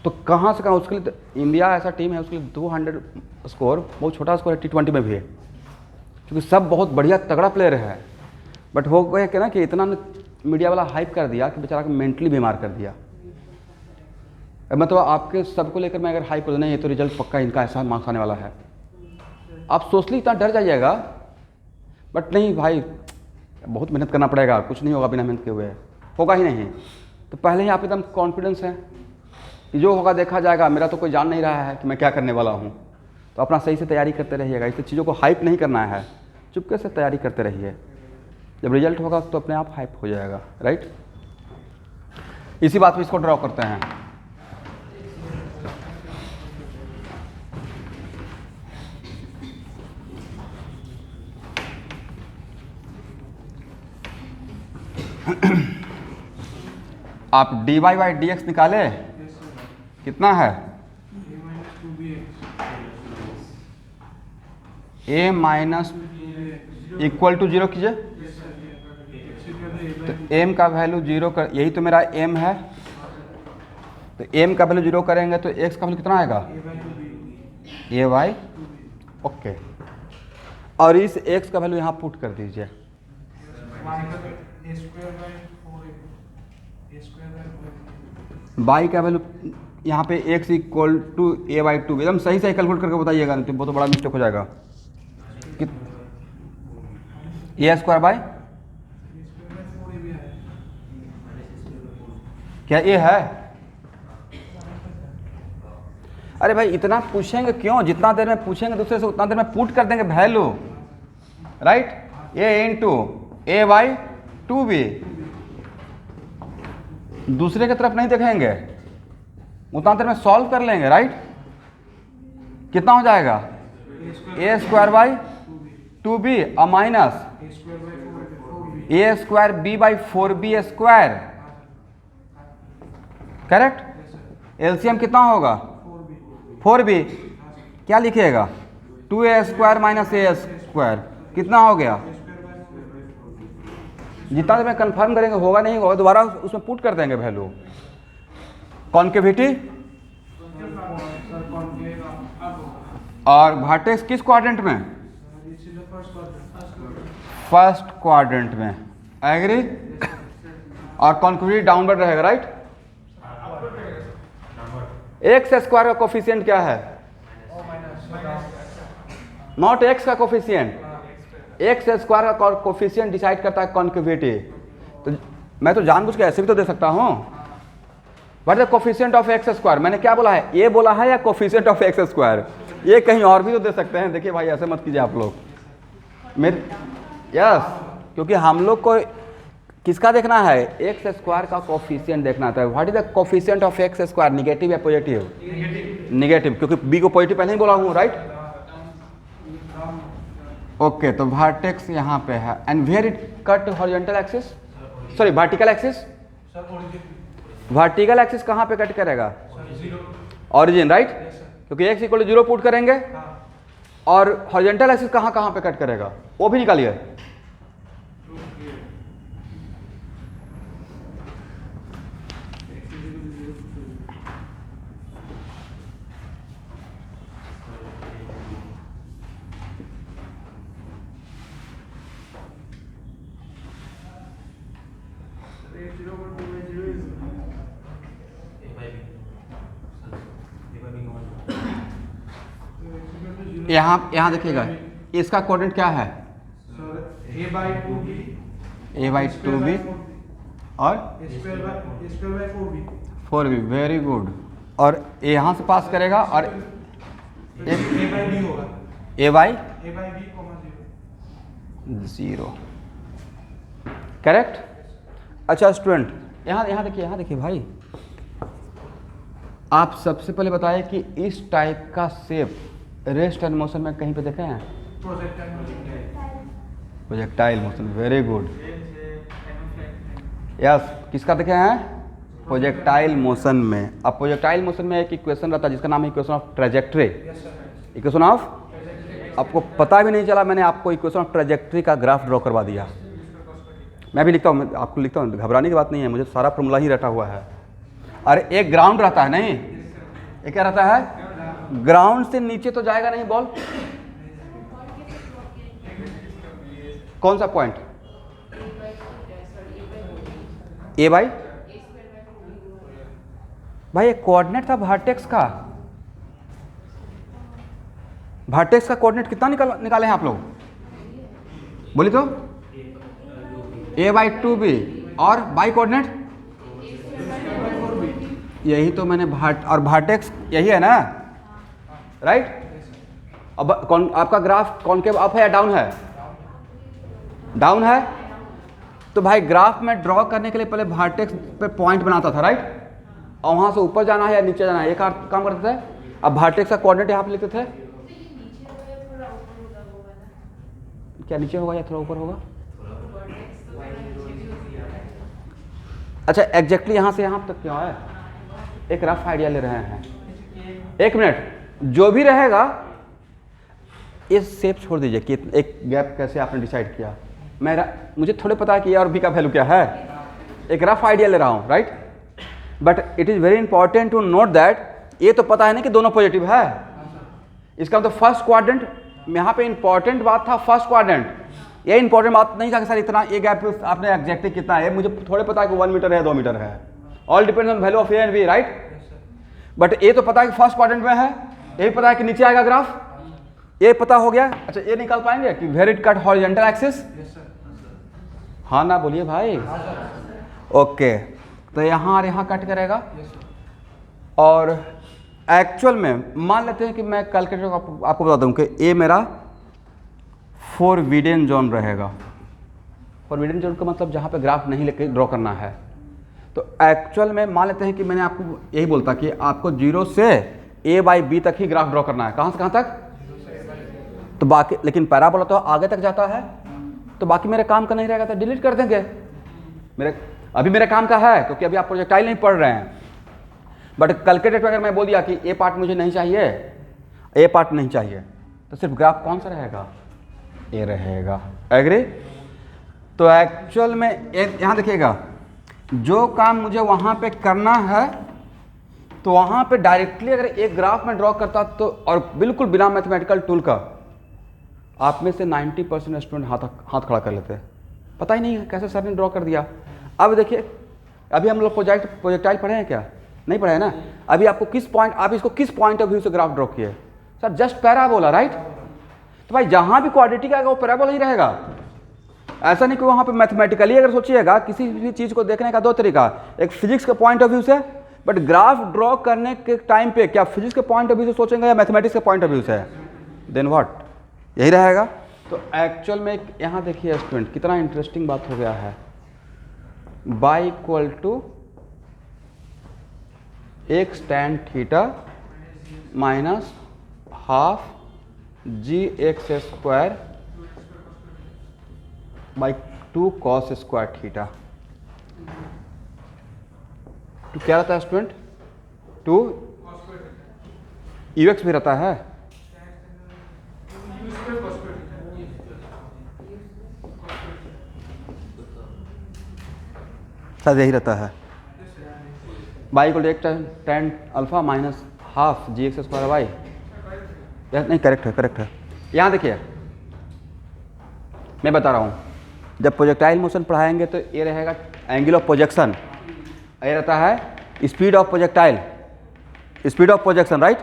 तो कहाँ से कहाँ उसके लिए तो इंडिया ऐसा टीम है, उसके लिए 200 स्कोर बहुत छोटा स्कोर है T20 में भी है, क्योंकि सब बहुत बढ़िया तगड़ा प्लेयर है। बट हो गया कि ना कि इतना मीडिया वाला हाइप कर दिया कि बेचारा को मेंटली बीमार कर दिया। मतलब आपके सबको लेकर मैं अगर हाइप कर नहीं, ये तो रिजल्ट पक्का इनका ऐसा मार्क्स आने वाला है, आप सोचली इतना डर जाइएगा। बट नहीं भाई, बहुत मेहनत करना पड़ेगा, कुछ नहीं होगा बिना मेहनत के हुए, होगा ही नहीं। तो पहले ही आप एकदम कॉन्फिडेंस है कि जो होगा देखा जाएगा, मेरा तो कोई जान नहीं रहा है कि मैं क्या करने वाला हूँ। तो अपना सही से तैयारी करते रहिएगा, इससे चीज़ों को हाइप नहीं करना है, चुपके से तैयारी करते रहिए। जब रिजल्ट होगा तो अपने आप हाइप हो जाएगा, राइट। इसी बात पे इसको ड्रॉ करते हैं। आप dy बाई डी एक्स निकाले, कितना है a माइनस इक्वल टू 0 कीजिए, तो m का वैल्यू 0 कर, यही तो मेरा m है, तो m का वैल्यू 0 करेंगे तो x का वैल्यू कितना आएगा a बाई, ओके। और इस x का वैल्यू यहाँ पुट कर दीजिए, y का वैल्यू यहाँ पे x equal to a by 2, एकदम सही सही कैलकुलेट करके बताइएगा, नहीं तो बहुत बड़ा मिस्टेक हो जाएगा। ए स्क्वायर बाई क्या ये है? अरे भाई इतना पूछेंगे क्यों, जितना देर में पूछेंगे दूसरे से उतना देर में पुट कर देंगे value, right. A into A by 2b, दूसरे की तरफ नहीं देखेंगे, उतना देर में सॉल्व कर लेंगे, राइट। कितना हो जाएगा ए स्क्वायर बाई 2b और minus A square B by 4b square, correct. LCM कितना होगा 4b, क्या लिखिएगा 2a square minus A square, कितना हो गया। जितना देर में कंफर्म करेंगे होगा नहीं होगा, दोबारा उसमें पुट कर देंगे वैल्यू। कॉन्केविटी और वर्टेक्स किस क्वाड्रेंट में, फर्स्ट क्वाड्रेंट में, एग्री। और कॉन्केविटी डाउनवर्ड रहेगा, राइट। एक्स स्क्वायर का कोफिशिएंट क्या है, नॉट एक्स का कोफिशिएंट, एक्स स्क्वायर का कोफिशिएंट डिसाइड करता है कॉन्केविटी। तो मैं तो जानबूझ के ऐसे भी तो दे सकता हूं, what is the coefficient of x square, मैंने क्या बोला है, ये बोला है या कोफिशिएंट ऑफ एक्स स्क्वायर, ये कहीं और भी तो दे सकते हैं। देखिए भाई ऐसे मत कीजिए आप लोग, मेरे यस, क्योंकि हम लोग को किसका देखना है, एक्स स्क्वायर का कोफिशिएंट देखना था। What is the coefficient of x square, negative या पॉजिटिव, निगेटिव, क्योंकि बी को पॉजिटिव पहले ही बोला हूँ, राइट। ओके, तो वर्टेक्स यहाँ पे है and where it cut horizontal axis, sorry vertical axis, vertical axis कहाँ पे कट करेगा, ऑरिजिन, राइट, क्योंकि एक्स इक्वल टू 0 पुट करेंगे। और हॉरिजॉन्टल एक्सिस कहाँ कहाँ पे कट करेगा वो भी निकालिए। यहाँ देखिएगा इसका कोऑर्डिनेट क्या है, a by 2b, a by 2b और a2 by 4b, very good. और यहाँ से पास करेगा और a by b होगा, a by a by b, 0, 0, correct. अच्छा स्टूडेंट, यहाँ देखिए भाई, आप सबसे पहले बताइए कि इस टाइप का शेप रेस्ट एंड मोशन में कहीं पे देखे हैं? Projectile motion, very good. Yes, किसका देखे हैं? प्रोजेक्टाइल मोशन में। अब प्रोजेक्टाइल मोशन में एक इक्वेशन रहता है जिसका नाम है equation of trajectory. Equation of, आपको पता भी नहीं चला मैंने आपको इक्वेशन ऑफ ट्रेजेक्ट्री का ग्राफ ड्रॉ करवा दिया। मैं भी लिखता हूँ, आपको लिखता हूँ, घबराने की बात नहीं है, मुझे सारा फॉर्मूला ही रटा हुआ है। अरे एक ग्राउंड रहता है, नहीं ये क्या रहता है? ग्राउंड से नीचे तो जाएगा नहीं बॉल। कौन सा पॉइंट? ए बाई भाई, एक कोऑर्डिनेट था वर्टेक्स का। वर्टेक्स का कोऑर्डिनेट कितना निकाले हैं आप लोग? बोली तो a/2b और बाई कोऑर्डिनेट यही तो मैंने और वर्टेक्स यही है ना, राइट? अब आपका ग्राफ कॉनकेव अप है या डाउन है? डाउन है। तो भाई ग्राफ में ड्रॉ करने के लिए पहले वर्टेक्स पे पॉइंट बनाता था, राइट? और वहां से ऊपर जाना है या नीचे जाना है, एक काम करते थे। अब वर्टेक्स का कोऑर्डिनेट यहाँ पे लिखते थे। क्या नीचे होगा या थोड़ा ऊपर होगा? अच्छा, एग्जैक्टली यहाँ से यहाँ तक क्यों है? एक रफ आइडिया ले रहे हैं। एक मिनट, जो भी रहेगा इस शेप छोड़ दीजिए कि एक गैप कैसे आपने डिसाइड किया। मुझे थोड़े पता है कि ए और बी का वैल्यू क्या है, एक रफ आइडिया ले रहा हूँ, right? But it is very important to note that ये तो पता है ना कि दोनों पॉजिटिव है। इसका मतलब फर्स्ट क्वाड्रेंट, यहाँ पे इंपॉर्टेंट बात था फर्स्ट क्वाड्रेंट। ये इंपॉर्टेंट बात नहीं था कि सर इतना ये गैप आपने एग्जैक्टली कितना है। मुझे थोड़े पता है कि 1 मीटर है, 2 मीटर है। All depends on value of A and B, right? But ये तो पता है कि फर्स्ट क्वाड्रेंट में है, ये पता है कि नीचे आएगा ग्राफ, ये पता हो गया। अच्छा, ये निकाल पाएंगे कि where it cut horizontal axis? हाँ ना, बोलिए भाई। ओके, तो यहाँ और यहाँ कट करेगा। और एक्चुअल में मान लेते हैं कि मैं कैलकुलेटर आपको बता दूं कि ये मेरा फोरबिडन जोन रहेगा। फोरबिडन जोन का मतलब जहाँ पे ग्राफ नहीं लेके ड्रॉ करना है। तो एक्चुअल में मान लेते हैं कि मैंने आपको यही बोलता कि आपको 0 से a/b तक ही ग्राफ ड्रॉ करना है। कहाँ से कहाँ तक? तो बाकी, लेकिन पैराबोला तो आगे तक जाता है, तो बाकी मेरे काम का नहीं रहेगा, तो डिलीट कर देंगे। अभी मेरे काम का है क्योंकि अभी आप प्रोजेक्टाइल नहीं पढ़ रहे हैं। बट कैलकुलेटर पे अगर मैं बोल दिया कि ए पार्ट मुझे नहीं चाहिए, ए पार्ट नहीं चाहिए, तो सिर्फ ग्राफ कौन सा रहेगा? ए रहेगा। एग्री? तो एक्चुअल में यहाँ देखिएगा, जो काम मुझे वहाँ पे करना है तो वहाँ पे डायरेक्टली अगर एक ग्राफ में ड्रॉ करता तो, और बिल्कुल बिना मैथमेटिकल टूल का, आप में से 90% स्टूडेंट हाथ खड़ा कर लेते हैं। पता ही नहीं है कैसे सर ने ड्रॉ कर दिया। अब देखिए, अभी हम लोग प्रोजेक्टाइल पढ़े हैं क्या? नहीं पढ़े हैं ना। अभी आपको आप इसको किस पॉइंट ऑफ व्यू से ग्राफ ड्रॉ किए? Sir just parabola, right? तो भाई जहाँ भी क्वाड्रेटिक आएगा वो पैराबोला ही रहेगा। ऐसा नहीं कि वहाँ पे मैथमेटिकली अगर सोचिएगा, किसी भी चीज़ को देखने का 2 तरीका, एक फिजिक्स के पॉइंट ऑफ व्यू से, बट ग्राफ ड्रॉ करने के टाइम पे क्या फिजिक्स के पॉइंट ऑफ व्यू से सोचेंगे या मैथमेटिक्स के पॉइंट ऑफ व्यू से? देन व्हाट, यही रहेगा। तो एक्चुअल में यहाँ देखिए स्टूडेंट, कितना इंटरेस्टिंग बात हो गया है। Y equal to x tan theta minus half gx² by 2 cos² theta. तो क्या रहता है स्टूडेंट? 2 ux भी रहता है। शायद यही रहता है। Y equal to tan alpha minus half gx² y. नहीं, करेक्ट है। यहाँ देखिए, मैं बता रहा हूँ, जब प्रोजेक्टाइल मोशन पढ़ाएंगे तो ये रहेगा एंगल ऑफ प्रोजेक्शन, ये रहता है speed of projectile, speed of projection, right?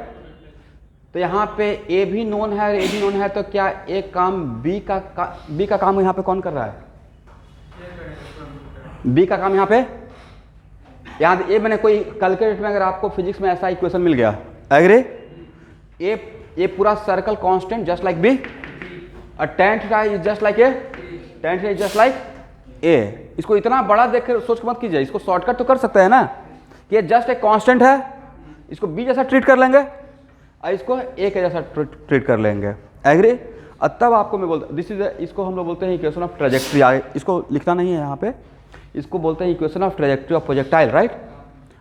तो यहाँ पे ए भी नोन है, तो क्या एक काम बी का काम यहाँ पे कौन कर रहा है? बी का काम यहाँ पे, यहाँ ये मैंने कोई कैलकुलेट में, अगर आपको फिजिक्स में ऐसा इक्वेशन मिल गया, एग्री? ए पूरा circle constant just like B, और tan theta is just like A, tan theta is just like A, इसको इतना बड़ा देख कर सोच के मत कीजिए, इसको शॉर्टकट तो कर सकते हैं ना कि ये जस्ट एक कांस्टेंट है, इसको बी जैसा ट्रीट कर लेंगे और इसको ए के जैसा ट्रीट कर लेंगे। एग्री? और तब आपको मैं बोलता दिस इज, इसको हम लोग बोलते हैं इक्वेशन ऑफ ट्रेजेक्ट्री। इसको लिखना नहीं है यहाँ पे, इसको बोलते हैं equation of trajectory of projectile, right.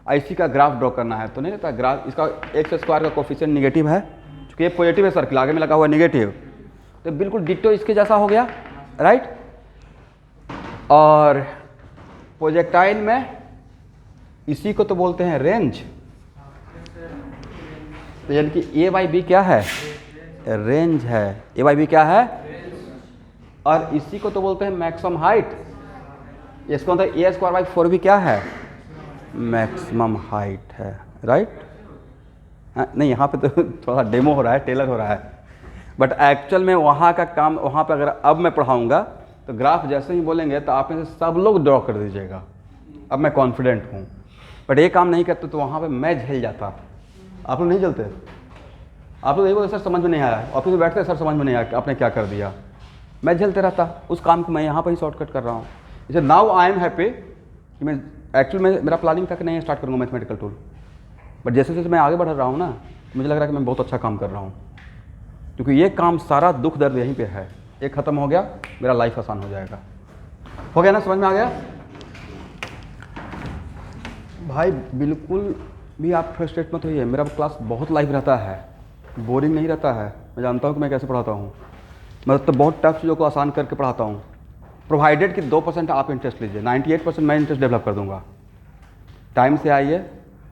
इसी का ग्राफ ड्रॉ करना है तो नहीं रहता ग्राफ, इसका एक्स स्क्वायर का कोफिशिएंट निगेटिव है, क्योंकि ये पॉजिटिव है सर्किल, आगे में लगा हुआ निगेटिव, तो बिल्कुल डिक्टो इसके जैसा हो गया, राइट। और प्रोजेक्टाइल में इसी को तो बोलते हैं रेंज, तो यानी कि ए बाई बी क्या है, रेंज है। ए बाई बी क्या है, और इसी को तो बोलते हैं मैक्सिमम हाइट। इसको मतलब ए स्क्वायर बाई 4 भी क्या है, मैक्सिमम हाइट है, राइट। नहीं यहाँ पे तो थोड़ा डेमो हो रहा है, टेलर हो रहा है, बट एक्चुअल में वहाँ का काम, वहाँ पे अगर अब मैं पढ़ाऊँगा तो ग्राफ जैसे ही बोलेंगे तो आप में से सब लोग ड्रॉ कर दीजिएगा, अब मैं कॉन्फिडेंट हूँ। बट ये काम नहीं करते तो वहाँ पे मैं झेल जाता। आप लोग नहीं चलते, आप लोग यही बोलते सर समझ में नहीं आया, ऑफिस में बैठते सर समझ में नहीं आया आपने क्या कर दिया, मैं झेलते रहता उस काम को। मैं यहाँ पर ही शॉर्टकट कर रहा हूँ। जैसे नाउ आई एम हैप्पी कि मैं एक्चुअल में मेरा प्लानिंग था कि नहीं स्टार्ट करूँगा मैथमेटिकल टूल, बट जैसे जैसे मैं आगे बढ़ रहा हूँ ना, मुझे लग रहा है कि मैं बहुत अच्छा काम कर रहा हूँ, क्योंकि ये काम सारा दुख दर्द यहीं पे है। ये ख़त्म हो गया, मेरा लाइफ आसान हो जाएगा। हो गया ना, समझ में आ गया भाई? बिल्कुल भी आप फ्रस्ट्रेट मत होइए, मेरा क्लास बहुत लाइव रहता है, बोरिंग नहीं रहता है। मैं जानता हूँ कि मैं कैसे पढ़ाता हूँ, मैं तो बहुत टफ चीज़ों को आसान करके पढ़ाता हूँ, प्रोवाइडेड कि 2% आप इंटरेस्ट लीजिए, 98% मैं इंटरेस्ट डेवलप कर दूँगा। टाइम से आइए,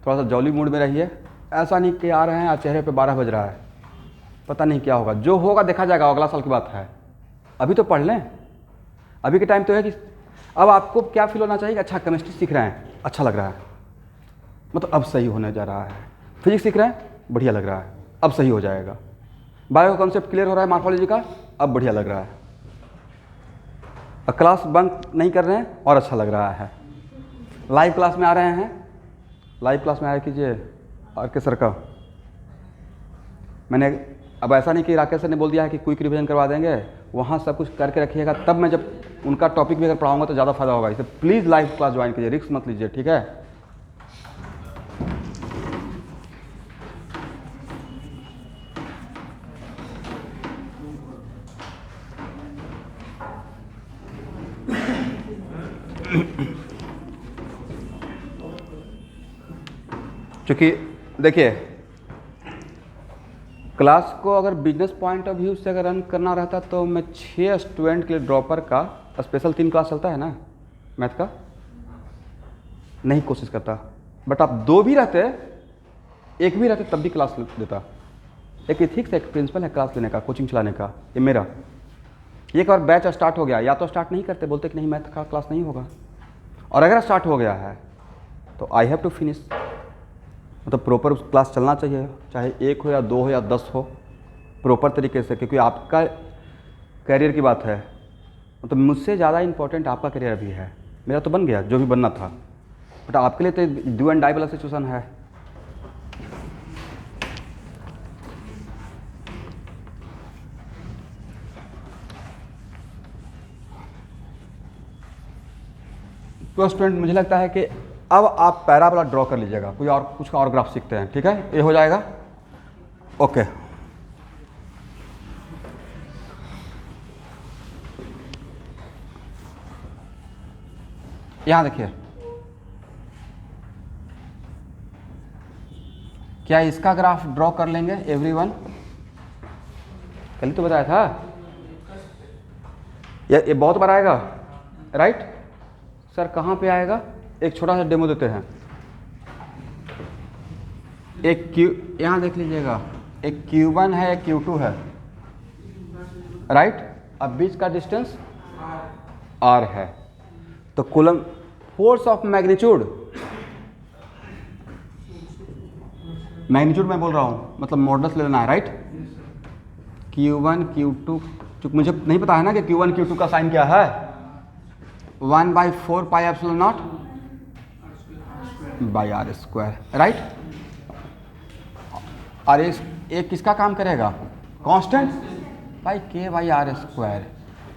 थोड़ा सा जॉली मूड में रहिए, ऐसा नहीं कि आ रहे हैं आज चेहरे पे 12 बज रहा है, पता नहीं क्या होगा, जो होगा देखा जाएगा, अगला साल की बात है। अभी तो पढ़ लें, अभी के टाइम तो है कि अब आपको क्या फील होना चाहिए कि अच्छा केमिस्ट्री सीख रहे हैं, अच्छा लग रहा है, मतलब अब सही होने जा रहा है। फिजिक्स सीख रहे हैं, बढ़िया लग रहा है, अब सही हो जाएगा। बायो कॉन्सेप्ट क्लियर हो रहा है मार्फोलॉजी का, अब बढ़िया लग रहा है। क्लास बंक नहीं कर रहे हैं और अच्छा लग रहा है। लाइव क्लास में आ रहे हैं, लाइव क्लास में आया कीजिए आर के सर का। मैंने अब ऐसा नहीं कि राकेश सर ने बोल दिया है कि क्विक रिवीजन करवा देंगे, वहाँ सब कुछ करके रखिएगा, तब मैं जब उनका टॉपिक भी अगर पढ़ाऊँगा तो ज़्यादा फायदा होगा। इसे प्लीज़ लाइव क्लास ज्वाइन कीजिए, रिस्क मत लीजिए, ठीक है। क्योंकि देखिए क्लास को अगर बिजनेस पॉइंट ऑफ व्यू से अगर रन करना रहता तो मैं 6 स्टूडेंट के लिए ड्रॉपर का स्पेशल 3 क्लास चलता है ना मैथ का, नहीं कोशिश करता। बट आप 2 भी रहते, 1 भी रहते तब भी क्लास देता। एक इथिक्स एक प्रिंसिपल है क्लास लेने का, कोचिंग चलाने का, ये मेरा। एक बार बैच स्टार्ट हो गया, या तो स्टार्ट नहीं करते, बोलते कि नहीं मैथ का क्लास नहीं होगा, और अगर स्टार्ट हो गया है तो आई हैव टू फिनिश, मतलब प्रॉपर क्लास चलना चाहिए, चाहे 1 हो या 2 हो या 10 हो, प्रॉपर तरीके से, क्योंकि आपका करियर की बात है। मतलब मुझसे ज़्यादा इम्पोर्टेंट आपका करियर भी है, मेरा तो बन गया जो भी बनना था, बट आपके लिए तो डू एंड डाई वाला सिचुएशन है। तो स्टूडेंट मुझे लगता है कि अब आप पैराबोला ड्रॉ कर लीजिएगा, कोई और कुछ और ग्राफ सीखते हैं, ठीक है, ये हो जाएगा। ओके यहाँ देखिए, क्या इसका ग्राफ ड्रॉ कर लेंगे एवरीवन? कल ही तो बताया था, ये बहुत बार आएगा, राइट सर? कहाँ पे आएगा? एक छोटा सा डेमो देते हैं। एक क्यू, यहाँ देख लीजिएगा, एक Q1 है, एक Q2 है, राइट। अब बीच का डिस्टेंस R है, तो coulomb force of magnitude, magnitude मैं बोल रहा हूँ, मतलब मॉडुलस ले लेना है, राइट। Q1 Q2, क्योंकि मुझे नहीं पता है ना कि Q1 Q2 का साइन क्या है, 1/4 pi epsilon naught by r square, right. और एक किसका काम करेगा? Constant by K by r square.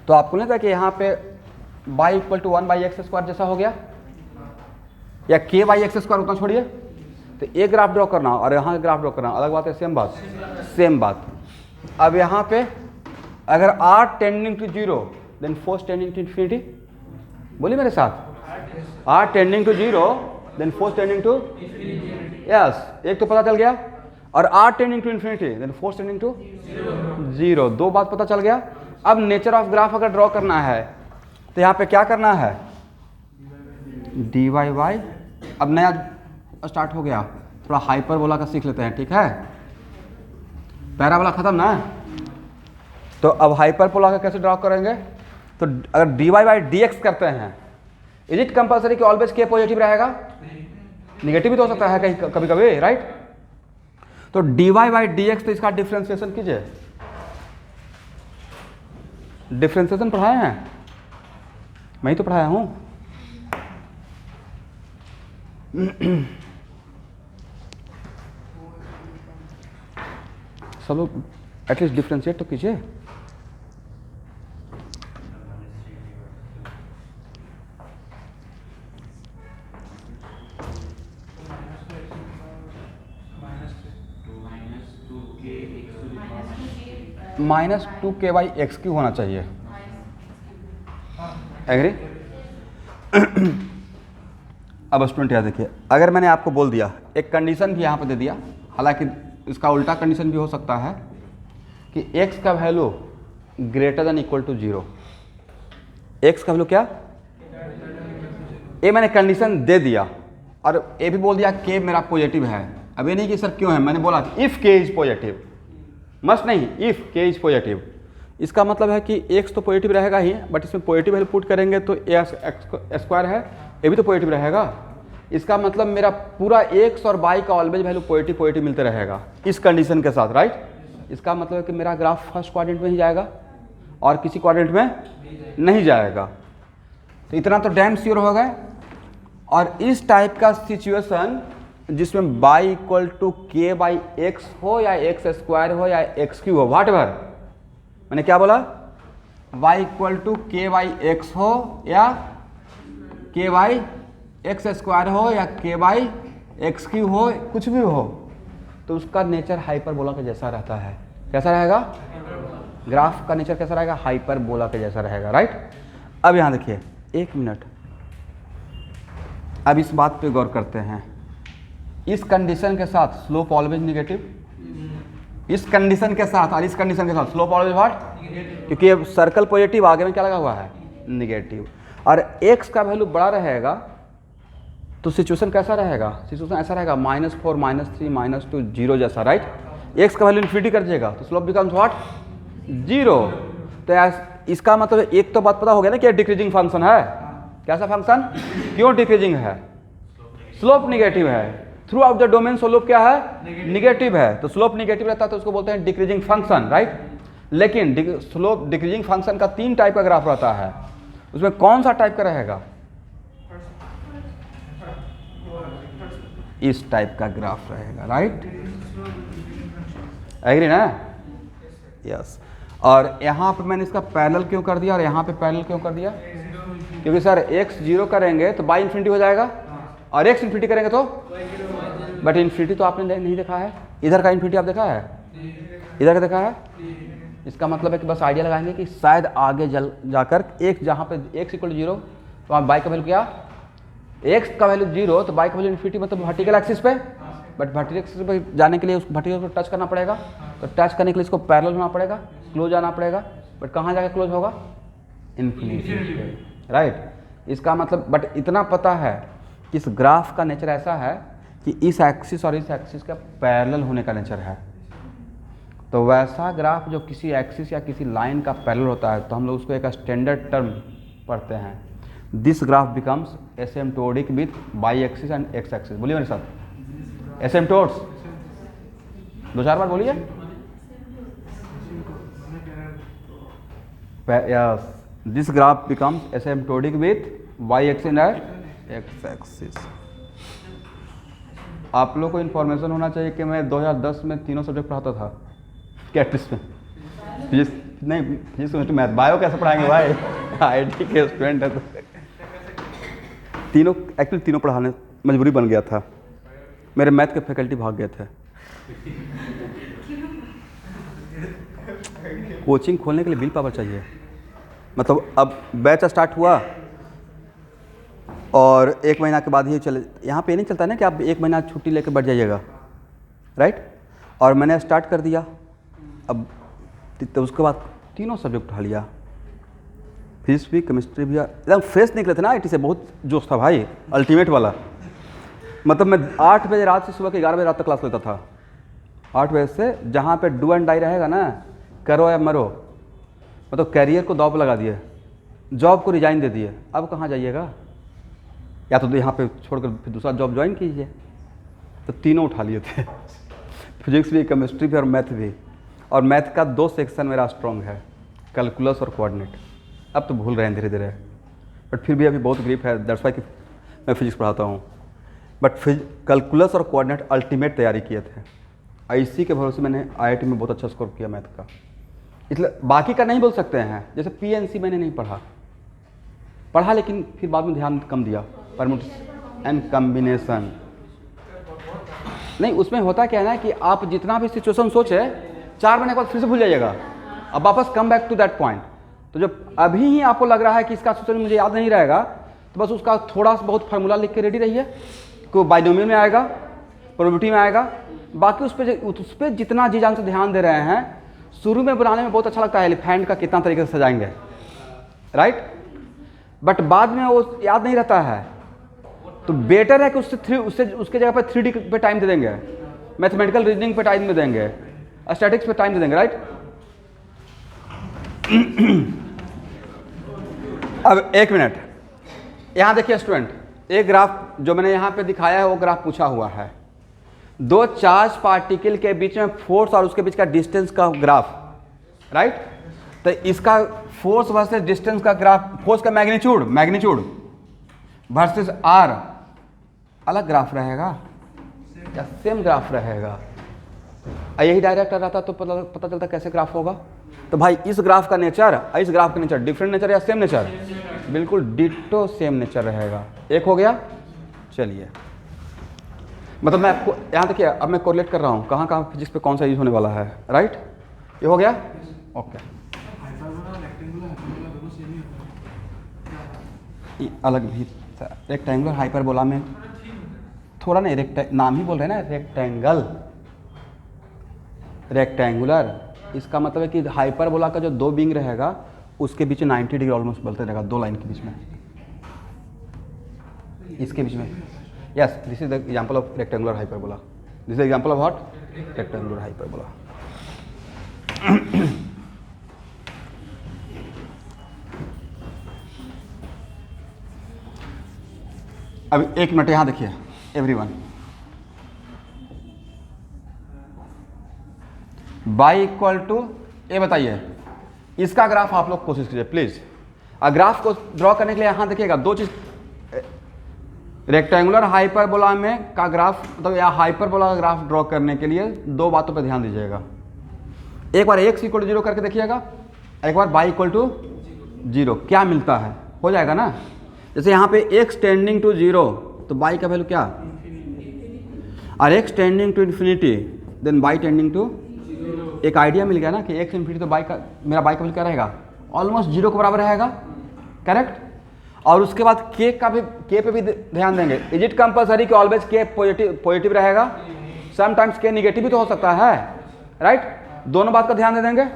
तो आपको नहीं था कि यहाँ पे बाई इक्वल टू 1/x² जैसा हो गया, या k/x² उतना छोड़िए। तो एक ग्राफ ड्रॉ करना और यहाँ ग्राफ ड्रॉ करना अलग बात है, सेम बात, सेम बात। अब यहाँ पे अगर r tending to 0 then force tending to infinity, बोलिए मेरे साथ, r tending to 0 then force tending to, yes, एक तो पता चल गया, और r tending to infinity then force tending to 0, दो बात पता चल गया। अब नेचर ऑफ ग्राफ अगर ड्रॉ करना है तो यहाँ पे क्या करना है, dy बाई, अब नया स्टार्ट हो गया, थोड़ा हाइपरबोला का सीख लेते हैं, ठीक है, पैराबोला खत्म ना। तो अब हाइपरबोला का कैसे ड्रॉ करेंगे, तो अगर dy बाई dx करते हैं, इज इट कंपल्सरी कि ऑलवेज k पॉजिटिव रहेगा, निगेटिव भी तो हो सकता है कहीं कभी कभी, राइट। तो dy बाई dx, तो इसका डिफ्रेंसिएशन कीजिए, डिफ्रेंसिएशन पढ़ाए हैं, मैं ही तो पढ़ाया हूं। सब लोग एटलीस्ट डिफ्रेंशिएट तो कीजिए। -2k/x³ होना चाहिए, एग्री। अब स्टूडेंट याद देखिए, अगर मैंने आपको बोल दिया, एक कंडीशन भी यहाँ पे दे दिया, हालांकि इसका उल्टा कंडीशन भी हो सकता है कि x का value greater than equal to 0, x का वैल्यू क्या, ये मैंने कंडीशन दे दिया, और ये भी बोल दिया k मेरा पॉजिटिव है। अब ये नहीं कि सर क्यों है, मैंने बोला if k is positive, must नहीं, इफ़ k इज पॉजिटिव। इसका मतलब है कि x तो पॉजिटिव रहेगा ही, बट इसमें पॉजिटिव वैल्यू पुट करेंगे तो x² है, ये भी तो पॉजिटिव रहेगा। इसका मतलब मेरा पूरा x और y का ऑलवेज वैल्यू पॉजिटिव पॉजिटिव मिलते रहेगा इस कंडीशन के साथ, राइट। इसका मतलब है कि मेरा ग्राफ फर्स्ट क्वाड्रेंट में ही जाएगा और किसी क्वाड्रेंट में नहीं जाएगा। तो इतना तो डैम श्योर हो गए। और इस टाइप का सिचुएशन जिसमें y इक्वल टू k/x हो या x² हो या x³ हो, व्हाट एवर, मैंने क्या बोला, y इक्वल टू k/x हो या k/x² हो या k/x³ हो, कुछ भी हो, तो उसका नेचर हाइपरबोला के जैसा रहता है। कैसा रहेगा, ग्राफ का नेचर कैसा रहेगा, हाइपरबोला के जैसा रहेगा, राइट। अब यहाँ देखिए, एक मिनट, अब इस बात पे गौर करते हैं। इस कंडीशन के साथ स्लोप ऑलवेज निगेटिव, इस कंडीशन के साथ और इस कंडीशन के साथ स्लोप ऑलवेज व्हाट, क्योंकि ये सर्कल पॉजिटिव, आगे में क्या लगा हुआ है, निगेटिव, और x का वैल्यू बड़ा रहेगा तो सिचुएशन कैसा रहेगा, सिचुएशन ऐसा रहेगा -4 -3 -2 0 जैसा, राइट। x का वैल्यू इन्फिनिटी कर देगा तो स्लोप बिकम्स व्हाट, 0। तो इसका मतलब एक तो बात पता हो गया ना कि डिक्रीजिंग फंक्शन है। कैसा फंक्शन, क्यों डिक्रीजिंग है, स्लोप निगेटिव है, through out the domain slope क्या है, निगेटिव है। तो स्लोप निगेटिव रहता है तो उसको बोलते हैं डिक्रीजिंग फंक्शन, राइट। लेकिन स्लोप डिक्रीजिंग फंक्शन का 3 टाइप का ग्राफ रहता है, उसमें कौन सा टाइप का रहेगा, इस टाइप का ग्राफ रहेगा, राइट, एग्री ना, यस। और यहाँ पे मैंने इसका पैरेलल क्यों कर दिया और यहाँ पे पैरेलल क्यों कर दिया, क्योंकि सर x 0 करेंगे तो बाई इन्फिनिटी हो जाएगा और x इन्फिनिटी करेंगे तो, बट इन्फिनिटी तो आपने नहीं देखा है, इधर का इन्फिनिटी आप देखा है, इधर का देखा है। इसका मतलब है कि बस आइडिया लगाएंगे कि शायद आगे जाकर एक जहाँ पे x इक्वल 0 तो आप y का वैल्यू क्या, x का वैल्यू 0 तो y का वैल्यू इन्फिनिटी, मतलब वर्टिकल एक्सिस पे, बट वर्टिकल एक्सिस पे जाने के लिए उस वर्टिकल को टच करना पड़ेगा, तो टच करने के लिए इसको पैरेलल होना पड़ेगा, क्लोज आना पड़ेगा, बट कहाँ जाकर क्लोज होगा, इन्फिनिटी, राइट। इसका मतलब, बट इतना पता है कि इस ग्राफ का नेचर ऐसा है कि इस एक्सिस और इस एक्सिस का पैरेलल होने का नेचर है। तो वैसा ग्राफ जो किसी एक्सिस या किसी लाइन का पैरेलल होता है तो हम लोग उसको एक स्टैंडर्ड टर्म पढ़ते हैं, this graph becomes asymptotic with y axis and x axis. बोलिए मेरे साथ, एसिम्प्टोट्स, 2-4 बार बोलिए, yes, this graph becomes asymptotic with y axis and x axis. आप लोग को इन्फॉर्मेशन होना चाहिए कि मैं 2010 में तीनों सब्जेक्ट पढ़ाता था कैट्रिस में, फिजिक्स नहीं, फिजिक्स केमिस्ट्री मैथ, बायो कैसे पढ़ाएंगे भाई आईआईटी के स्टूडेंट है तो तीनों, एक्चुअली तीनों पढ़ाने मजबूरी बन गया था। मेरे मैथ के फैकल्टी भाग गए थे। कोचिंग खोलने के लिए विल पावर चाहिए। मतलब अब बैच स्टार्ट हुआ और 1 महीना के बाद ही चले, यहाँ पे नहीं चलता ना कि आप 1 महीना छुट्टी लेकर बैठ जाइएगा, राइट। और मैंने स्टार्ट कर दिया। अब तो उसके बाद तीनों सब्जेक्ट उठा लिया, फिजिक्स भी, केमिस्ट्री भी। एकदम फ्रेश निकले थे ना आईटी से, बहुत जोश था भाई, अल्टीमेट वाला। मतलब मैं 8 बजे रात से सुबह के 11 बजे रात तक क्लास लेता था। 8 बजे से, जहाँ पे डू एंड डाई रहेगा ना, करो या मरो। मतलब कैरियर को दांव पे लगा दिए, जॉब को रिजाइन दे दिए। अब कहाँ जाइएगा, या तो यहाँ पे छोड़कर फिर दूसरा जॉब ज्वाइन कीजिए। तो तीनों उठा लिए थे, फिजिक्स भी, केमिस्ट्री भी और मैथ भी। और मैथ का 2 सेक्शन मेरा स्ट्रॉन्ग है, कैलकुलस और कोऑर्डिनेट। अब तो भूल रहे हैं धीरे धीरे, बट फिर भी अभी बहुत ग्रिप है, दैट्स वाई कि मैं फिजिक्स पढ़ाता हूँ। बट कैलकुलस और कोऑर्डिनेट अल्टीमेट तैयारी किए थे। इसी के भरोसे मैंने आईआईटी में बहुत अच्छा स्कोर किया मैथ का। इसलिए बाकी का नहीं बोल सकते हैं, जैसे पीएनसी मैंने नहीं पढ़ा, लेकिन फिर बाद में ध्यान कम दिया। परमुटेशन एंड कम्बिनेशन नहीं, उसमें होता क्या है ना कि आप जितना भी सिचुएशन सोचे 4 महीने के बाद फिर से भूल जाइएगा, अब वापस come back to that point. तो जब अभी ही आपको लग रहा है कि इसका सिचुएशन मुझे याद नहीं रहेगा, तो बस उसका थोड़ा सा बहुत फार्मूला लिख के रेडी रहिए। को बाइनोमियल में आएगा, प्रोबेबिलिटी में आएगा, बाकी उस पर जितना जी जान से ध्यान दे रहे हैं। शुरू में बनाने में बहुत अच्छा लगता है, एलिफेंट का कितना तरीके से सजाएंगे, राइट। बट बाद में वो याद नहीं रहता है, तो बेटर है कि उसके जगह पर 3D पे टाइम दे देंगे, मैथमेटिकल रीजनिंग पे टाइम दे देंगे, स्टैटिक्स पे टाइम दे देंगे, राइट। अब 1 मिनट, यहाँ देखिए स्टूडेंट, एक ग्राफ जो मैंने यहाँ पे दिखाया है वो ग्राफ पूछा हुआ है। 2 चार्ज पार्टिकल के बीच में फोर्स और उसके बीच का डिस्टेंस का ग्राफ, राइट। तो इसका फोर्स वर्सेस डिस्टेंस का ग्राफ, फोर्स का मैग्नीट्यूड वर्सेस आर, अलग ग्राफ रहेगा या सेम ग्राफ रहेगा? यही डायरेक्ट रहता तो पता चलता कैसे ग्राफ होगा। तो भाई इस ग्राफ का नेचर, इस ग्राफ का नेचर डिफरेंट नेचर या सेम नेचर? बिल्कुल डिट्टो सेम नेचर रहेगा। एक हो गया। चलिए, मतलब मैं आपको यहाँ देखिए, अब मैं कोरिलेट कर रहा हूँ कहाँ कहाँ फिजिक्स पे कौन सा यूज होने वाला है, राइट। ये हो गया, ओके। अलग भी रेक्टेंगुलर हाइपरबोला में थोड़ा नहीं, नाम ही बोल रहे हैं ना, रेक्टेंगुलर। इसका मतलब है कि हाइपरबोला का जो 2 विंग रहेगा उसके बीच 90 डिग्री ऑलमोस्ट बोलते रहेगा, 2 लाइन के बीच में, इसके बीच में। Yes, this is the example of rectangular hyperbola. This is example of what? Rectangular hyperbola. अब 1 मिनट यहाँ देखिए एवरीवन, y इक्वल टू ए, बताइए इसका ग्राफ आप लोग कोशिश कीजिए प्लीज। ग्राफ को ड्रॉ करने के लिए यहाँ देखिएगा 2 चीज, रेक्टेंगुलर हाइपरबोला में का ग्राफ, मतलब या हाइपरबोला का ग्राफ ड्रॉ करने के लिए 2 बातों पर ध्यान दीजिएगा। एक बार x इक्वल टू 0 करके देखिएगा, एक बार y इक्वल टू 0, क्या मिलता है? हो जाएगा ना। जैसे यहाँ पे x टेंडिंग टू 0 तो y का वैल्यू क्या, और x tending to infinity then y tending to, एक आइडिया मिल गया ना कि x इन्फिनिटी तो y का, मेरा y का वैल्यू क्या रहेगा? ऑलमोस्ट 0 के बराबर रहेगा, करेक्ट। और उसके बाद k पे भी ध्यान देंगे। इज इट कंपल्सरी कि ऑलवेज k पॉजिटिव रहेगा? समटाइम्स k निगेटिव भी तो हो सकता है, राइट। दोनों बात का ध्यान दे देंगे।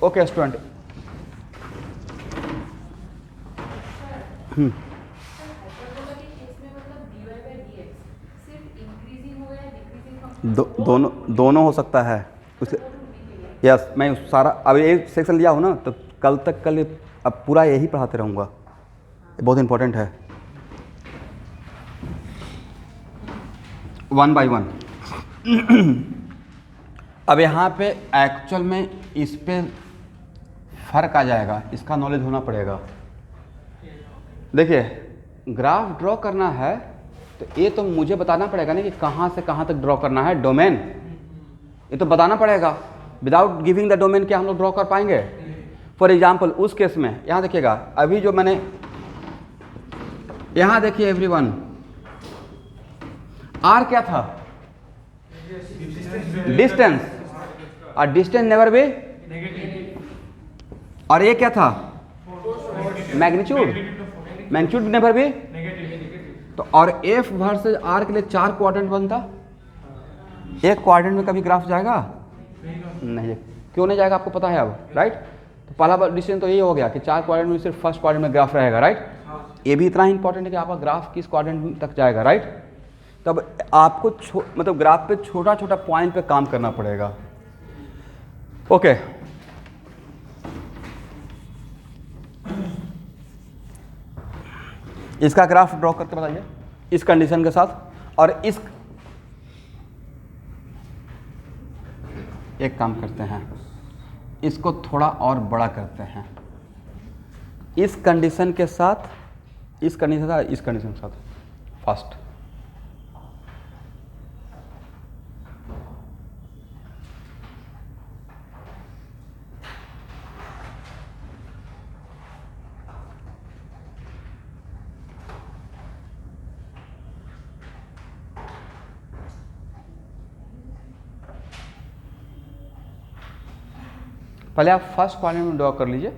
ओके स्टूडेंट, दोनों हो सकता है उससे। यस, मैं सारा अब ये सेक्शन लिया हूँ ना, तो कल अब पूरा यही पढ़ाते रहूँगा, बहुत इंपॉर्टेंट है। 1 by 1। अब यहाँ पे एक्चुअल में इस पे फर्क आ जाएगा, इसका नॉलेज होना पड़ेगा। देखिए, ग्राफ ड्रॉ करना है तो ये तो मुझे बताना पड़ेगा ना कि कहाँ से कहाँ तक ड्रॉ करना है, डोमेन ये तो बताना पड़ेगा। विदाउट गिविंग द डोमेन क्या हम लोग ड्रॉ कर पाएंगे? फॉर एग्जाम्पल उस केस में यहाँ देखिएगा, अभी जो मैंने यहाँ देखिए एवरीवन, आर क्या था? डिस्टेंस, और डिस्टेंस नेवर बी, और ये क्या था? Magnitude, magnitude never be. तो और एफ वर्सेस आर के लिए 4 क्वाड्रेंट बनता, एक क्वाड्रेंट में कभी ग्राफ जाएगा नहीं, क्यों नहीं जाएगा आपको पता है अब, राइट? तो पहला डिसीजन तो यही हो गया कि 4 क्वाड्रेंट में सिर्फ फर्स्ट क्वाड्रेंट में ग्राफ रहेगा, राइट? ये भी इतना ही इंपॉर्टेंट है कि आपका ग्राफ किस क्वाड्रेंट तक जाएगा, राइट? तब आपको मतलब ग्राफ पे छोटा छोटा पॉइंट पे काम करना पड़ेगा। ओके, इसका ग्राफ ड्रॉ करके बताइए इस कंडीशन के साथ। और इस एक काम करते हैं, इसको थोड़ा और बड़ा करते हैं, इस कंडीशन के साथ, इस कंडीशन के साथ, इस कंडीशन के साथ फर्स्ट। पहले आप फर्स्ट क्वाड्रेंट में ड्रॉ कर लीजिए।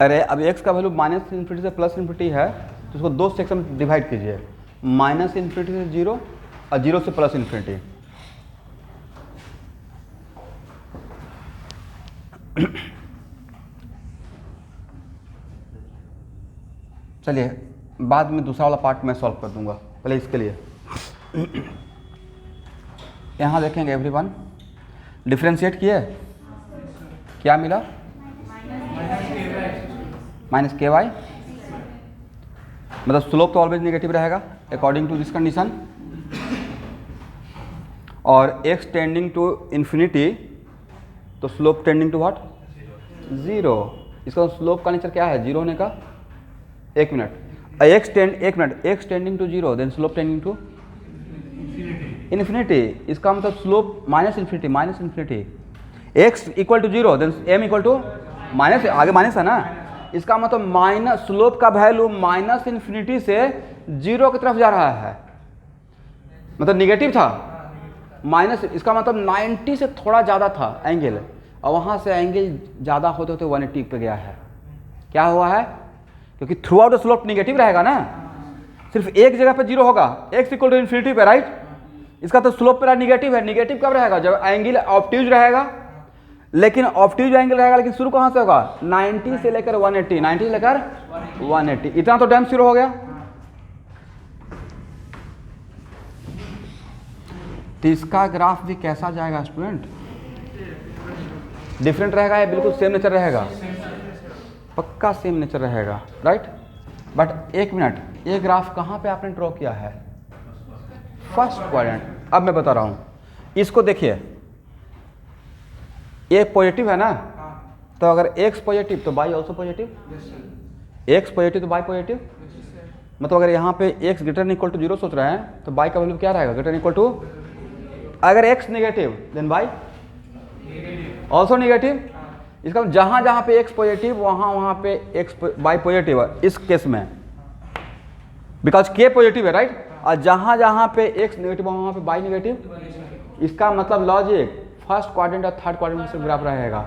अरे अब x का वैल्यू माइनस इन्फिनिटी से प्लस इन्फिनिटी है, तो उसको 2 सेक्शन में डिवाइड कीजिए, माइनस इन्फिनिटी से 0 और 0 से प्लस इन्फिनिटी। चलिए बाद में दूसरा वाला पार्ट मैं सॉल्व कर दूंगा, पहले इसके लिए यहाँ देखेंगे एवरीवन, डिफरेंशिएट किए, क्या मिला? माइनस के वाई, मतलब स्लोप तो ऑलवेज नेगेटिव रहेगा अकॉर्डिंग टू दिस कंडीशन, और x टेंडिंग टू इन्फिनिटी तो स्लोप टेंडिंग टू व्हाट? 0। इसका स्लोप का नेचर क्या है? 0 होने का। एक minute, x tending to 0 then slope tending to infinity. इसका मतलब slope minus infinity, x equal to 0 then m equal to minus, आगे माइनस है ना, इसका मतलब माइनस स्लोप का वैल्यू माइनस इन्फिनिटी से 0 की तरफ जा रहा है, मतलब निगेटिव था माइनस, इसका मतलब 90 से थोड़ा ज़्यादा था एंगल, और वहाँ से एंगल ज़्यादा होते होते 180 पे गया है। क्या हुआ है? क्योंकि through out the slope negative रहेगा ना, सिर्फ एक जगह पे 0 होगा, x इक्वल टू इन्फिनिटी पे, राइट? इसका तो स्लोप पर निगेटिव है। निगेटिव कब रहेगा? जब एंगल ऑब्ट्यूज रहेगा, लेकिन ऑब्ट्यूज एंगल रहेगा, लेकिन शुरू कहाँ से होगा? 90 से लेकर 180, 90 से लेकर 180, इतना तो डैम शुरू हो गया। तो इसका ग्राफ भी कैसा जाएगा स्टूडेंट? डिफरेंट रहेगा या बिल्कुल सेम नेचर रहेगा? पक्का सेम नेचर रहेगा, राइट? बट एक मिनट, ये ग्राफ कहाँ पे आपने ड्रॉ किया है? First quadrant. अब मैं बता रहा हूँ, इसको देखिए, ये पॉजिटिव है ना, तो अगर x पॉजिटिव तो y also positive, x positive तो y पॉजिटिव, मतलब अगर यहाँ पे x greater than equal to 0 सोच रहे हैं तो y का वैल्यू क्या रहेगा? ग्रेटर देन इक्वल टू, अगर x negative then y also negative. इसका जहाँ जहाँ पे x पॉजिटिव वहाँ पे y पॉजिटिव है इस केस में, बिकॉज k पॉजिटिव है, राइट? और जहाँ जहाँ पे x नेगेटिव वहाँ पे y नेगेटिव। इसका मतलब लॉजिक फर्स्ट क्वाड्रेंट और थर्ड क्वाड्रेंट में से ग्राफ रहेगा,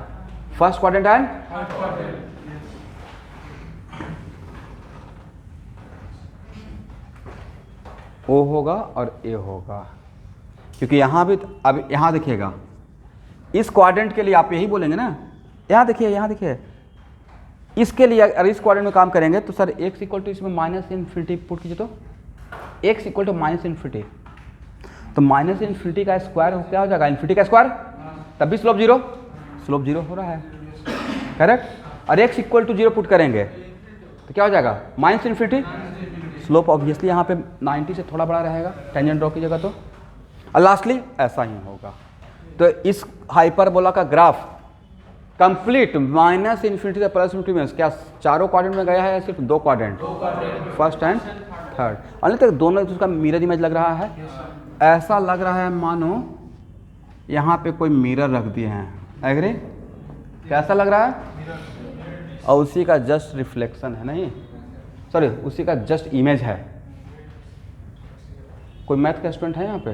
फर्स्ट क्वाड्रेंट एंड O होगा और A होगा, क्योंकि यहाँ भी, अब यहाँ देखिएगा, इस क्वाड्रेंट के लिए आप यही बोलेंगे ना, यहाँ देखिए, इसके लिए अगर इस क्वाड्रेंट में काम करेंगे तो सर x इक्वल टू इसमें माइनस इन्फिनिटी पुट कीजिए, तो x equal to minus infinity, तो माइनस इन्फिनिटी का स्क्वायर क्या हो जाएगा? इन्फिनिटी का स्क्वायर, तब भी स्लोप 0, स्लोप 0 हो रहा है, करेक्ट? और x इक्वल टू 0 पुट करेंगे तो क्या हो जाएगा? माइनस इन्फिनिटी, स्लोप ऑब्वियसली यहाँ पे 90 से थोड़ा बड़ा रहेगा, टेंजेंट ड्रॉ कीजिएगा तो, और लास्टली ऐसा ही होगा। तो इस हाइपरबोला का ग्राफ कंप्लीट माइनस इन्फिनिटी से प्लस इन्फिनिटी में क्या चारों क्वाड्रेंट में गया है या सिर्फ 2 क्वाड्रेंट? फर्स्ट एंड थर्ड, अभी तक दोनों उसका मिरर इमेज लग रहा है। ऐसा लग रहा है मानो यहाँ पे कोई मिरर रख दिए हैं, एग्री? कैसा लग रहा है? और उसी का जस्ट रिफ्लेक्शन है, नहीं सॉरी उसी का जस्ट इमेज है। कोई मैथ का स्टूडेंट है यहाँ पे?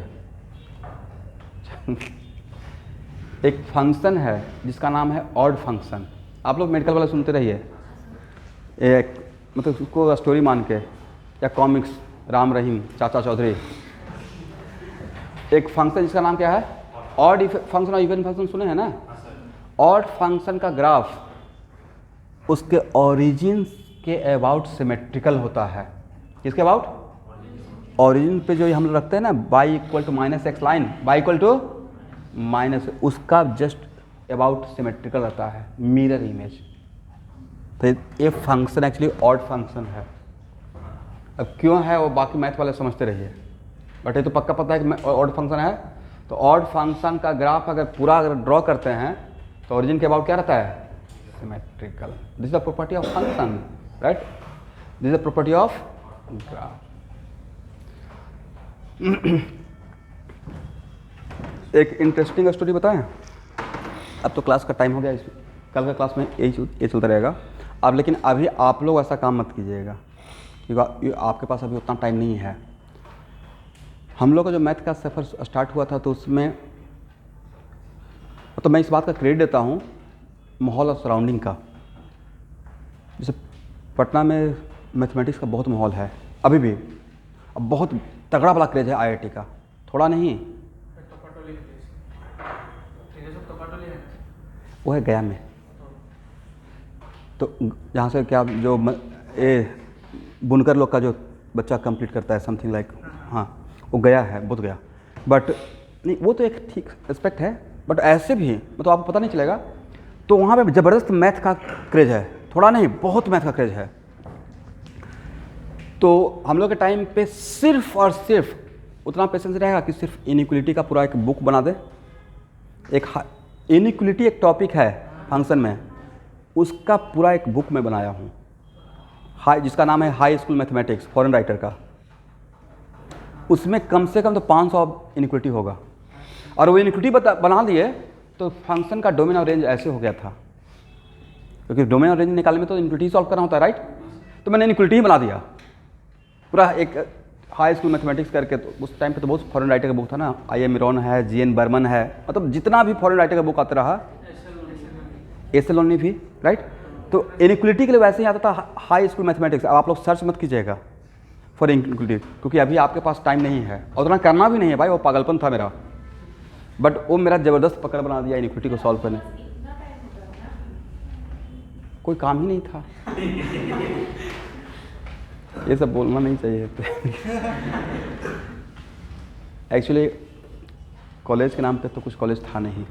एक फंक्शन है जिसका नाम है ऑड फंक्शन। आप लोग मेडिकल वाले सुनते रहिए, एक मतलब उसको स्टोरी मान के या कॉमिक्स राम रहीम चाचा चौधरी। एक फंक्शन जिसका नाम क्या है? ऑड फंक्शन और इवन फंक्शन सुने हैं ना? ऑड फंक्शन का ग्राफ उसके ओरिजिन के अबाउट सिमेट्रिकल होता है। किसके अबाउट? ओरिजिन पे जो हम लोग रखते हैं ना, y equal to minus x line, y equal to minus, उसका जस्ट अबाउट सिमेट्रिकल रहता है, मिरर इमेज। तो ये फंक्शन एक्चुअली ऑड फंक्शन है। अब क्यों है वो बाकी मैथ वाले समझते रहिए, बट ये तो पक्का पता है कि ऑड फंक्शन है। तो ऑड फंक्शन का ग्राफ अगर पूरा ड्रॉ करते हैं तो ओरिजिन के अबाउट क्या रहता है? Symmetrical. This is the property of function, right? This is the property of graph. एक इंटरेस्टिंग स्टोरी बताएं। अब तो क्लास का टाइम हो गया, कल का क्लास में ये चलता रहेगा। अब लेकिन अभी आप लोग ऐसा काम मत कीजिएगा क्योंकि आपके पास अभी उतना टाइम नहीं है। हम लोग का जो मैथ का सफ़र स्टार्ट हुआ था तो उसमें तो मैं इस बात का क्रेडिट देता हूँ माहौल और सराउंडिंग का। जैसे पटना में मैथमेटिक्स का बहुत माहौल है अभी भी, अब बहुत तगड़ा वाला क्रेज है आईआईटी का, थोड़ा नहीं। वो है गया में, तो जहाँ से क्या जो बुनकर लोग का जो बच्चा कंप्लीट करता है समथिंग लाइक, हाँ वो गया है, बहुत गया। बट नहीं वो तो एक ठीक एस्पेक्ट है, बट ऐसे भी मतलब आपको पता नहीं चलेगा। तो वहाँ पे ज़बरदस्त मैथ का क्रेज है, थोड़ा नहीं बहुत मैथ का क्रेज है। तो हम लोग के टाइम पे सिर्फ और सिर्फ उतना पेशेंस रहेगा कि सिर्फ इनइक्वलिटी का पूरा एक बुक बना दे। एक इनइक्वलिटी एक टॉपिक है फंक्शन में, उसका पूरा एक बुक मैं बनाया हूँ, हाई जिसका नाम है high school mathematics, foreign writer का। उसमें कम से कम तो 500 इनइक्वलिटी होगा, और वो इनइक्वलिटी बना दिए तो फंक्शन का डोमेन और रेंज ऐसे हो गया था, क्योंकि डोमेन और रेंज निकालने में तो इनइक्वलिटी सॉल्व करना होता है, राइट? तो मैंने इनइक्वलिटी ही बना दिया पूरा एक हाई स्कूल मैथमेटिक्स करके। तो उस टाइम पे तो बहुत फॉरेन राइटर का बुक था ना, आई.एम. मिरोन है, जी.एन. बर्मन है, मतलब जितना भी फॉरेन राइटर का बुक आता रहा, एस.एल. ओनली भी, राइट? तो इनइक्वलिटी के लिए वैसे ही आता था हाई स्कूल मैथमेटिक्स। अब आप लोग सर्च मत कीजिएगा फॉर इनइक्वलिटी, क्योंकि अभी आपके पास टाइम नहीं है और उतना करना भी नहीं है भाई, वो पागलपन था मेरा। बट वो मेरा ज़बरदस्त पकड़ बना दिया इनइक्वलिटी को सॉल्व करने। कोई काम ही नहीं था। ये सब बोलना नहीं चाहिए। एक्चुअली कॉलेज के नाम पे तो कुछ कॉलेज था नहीं।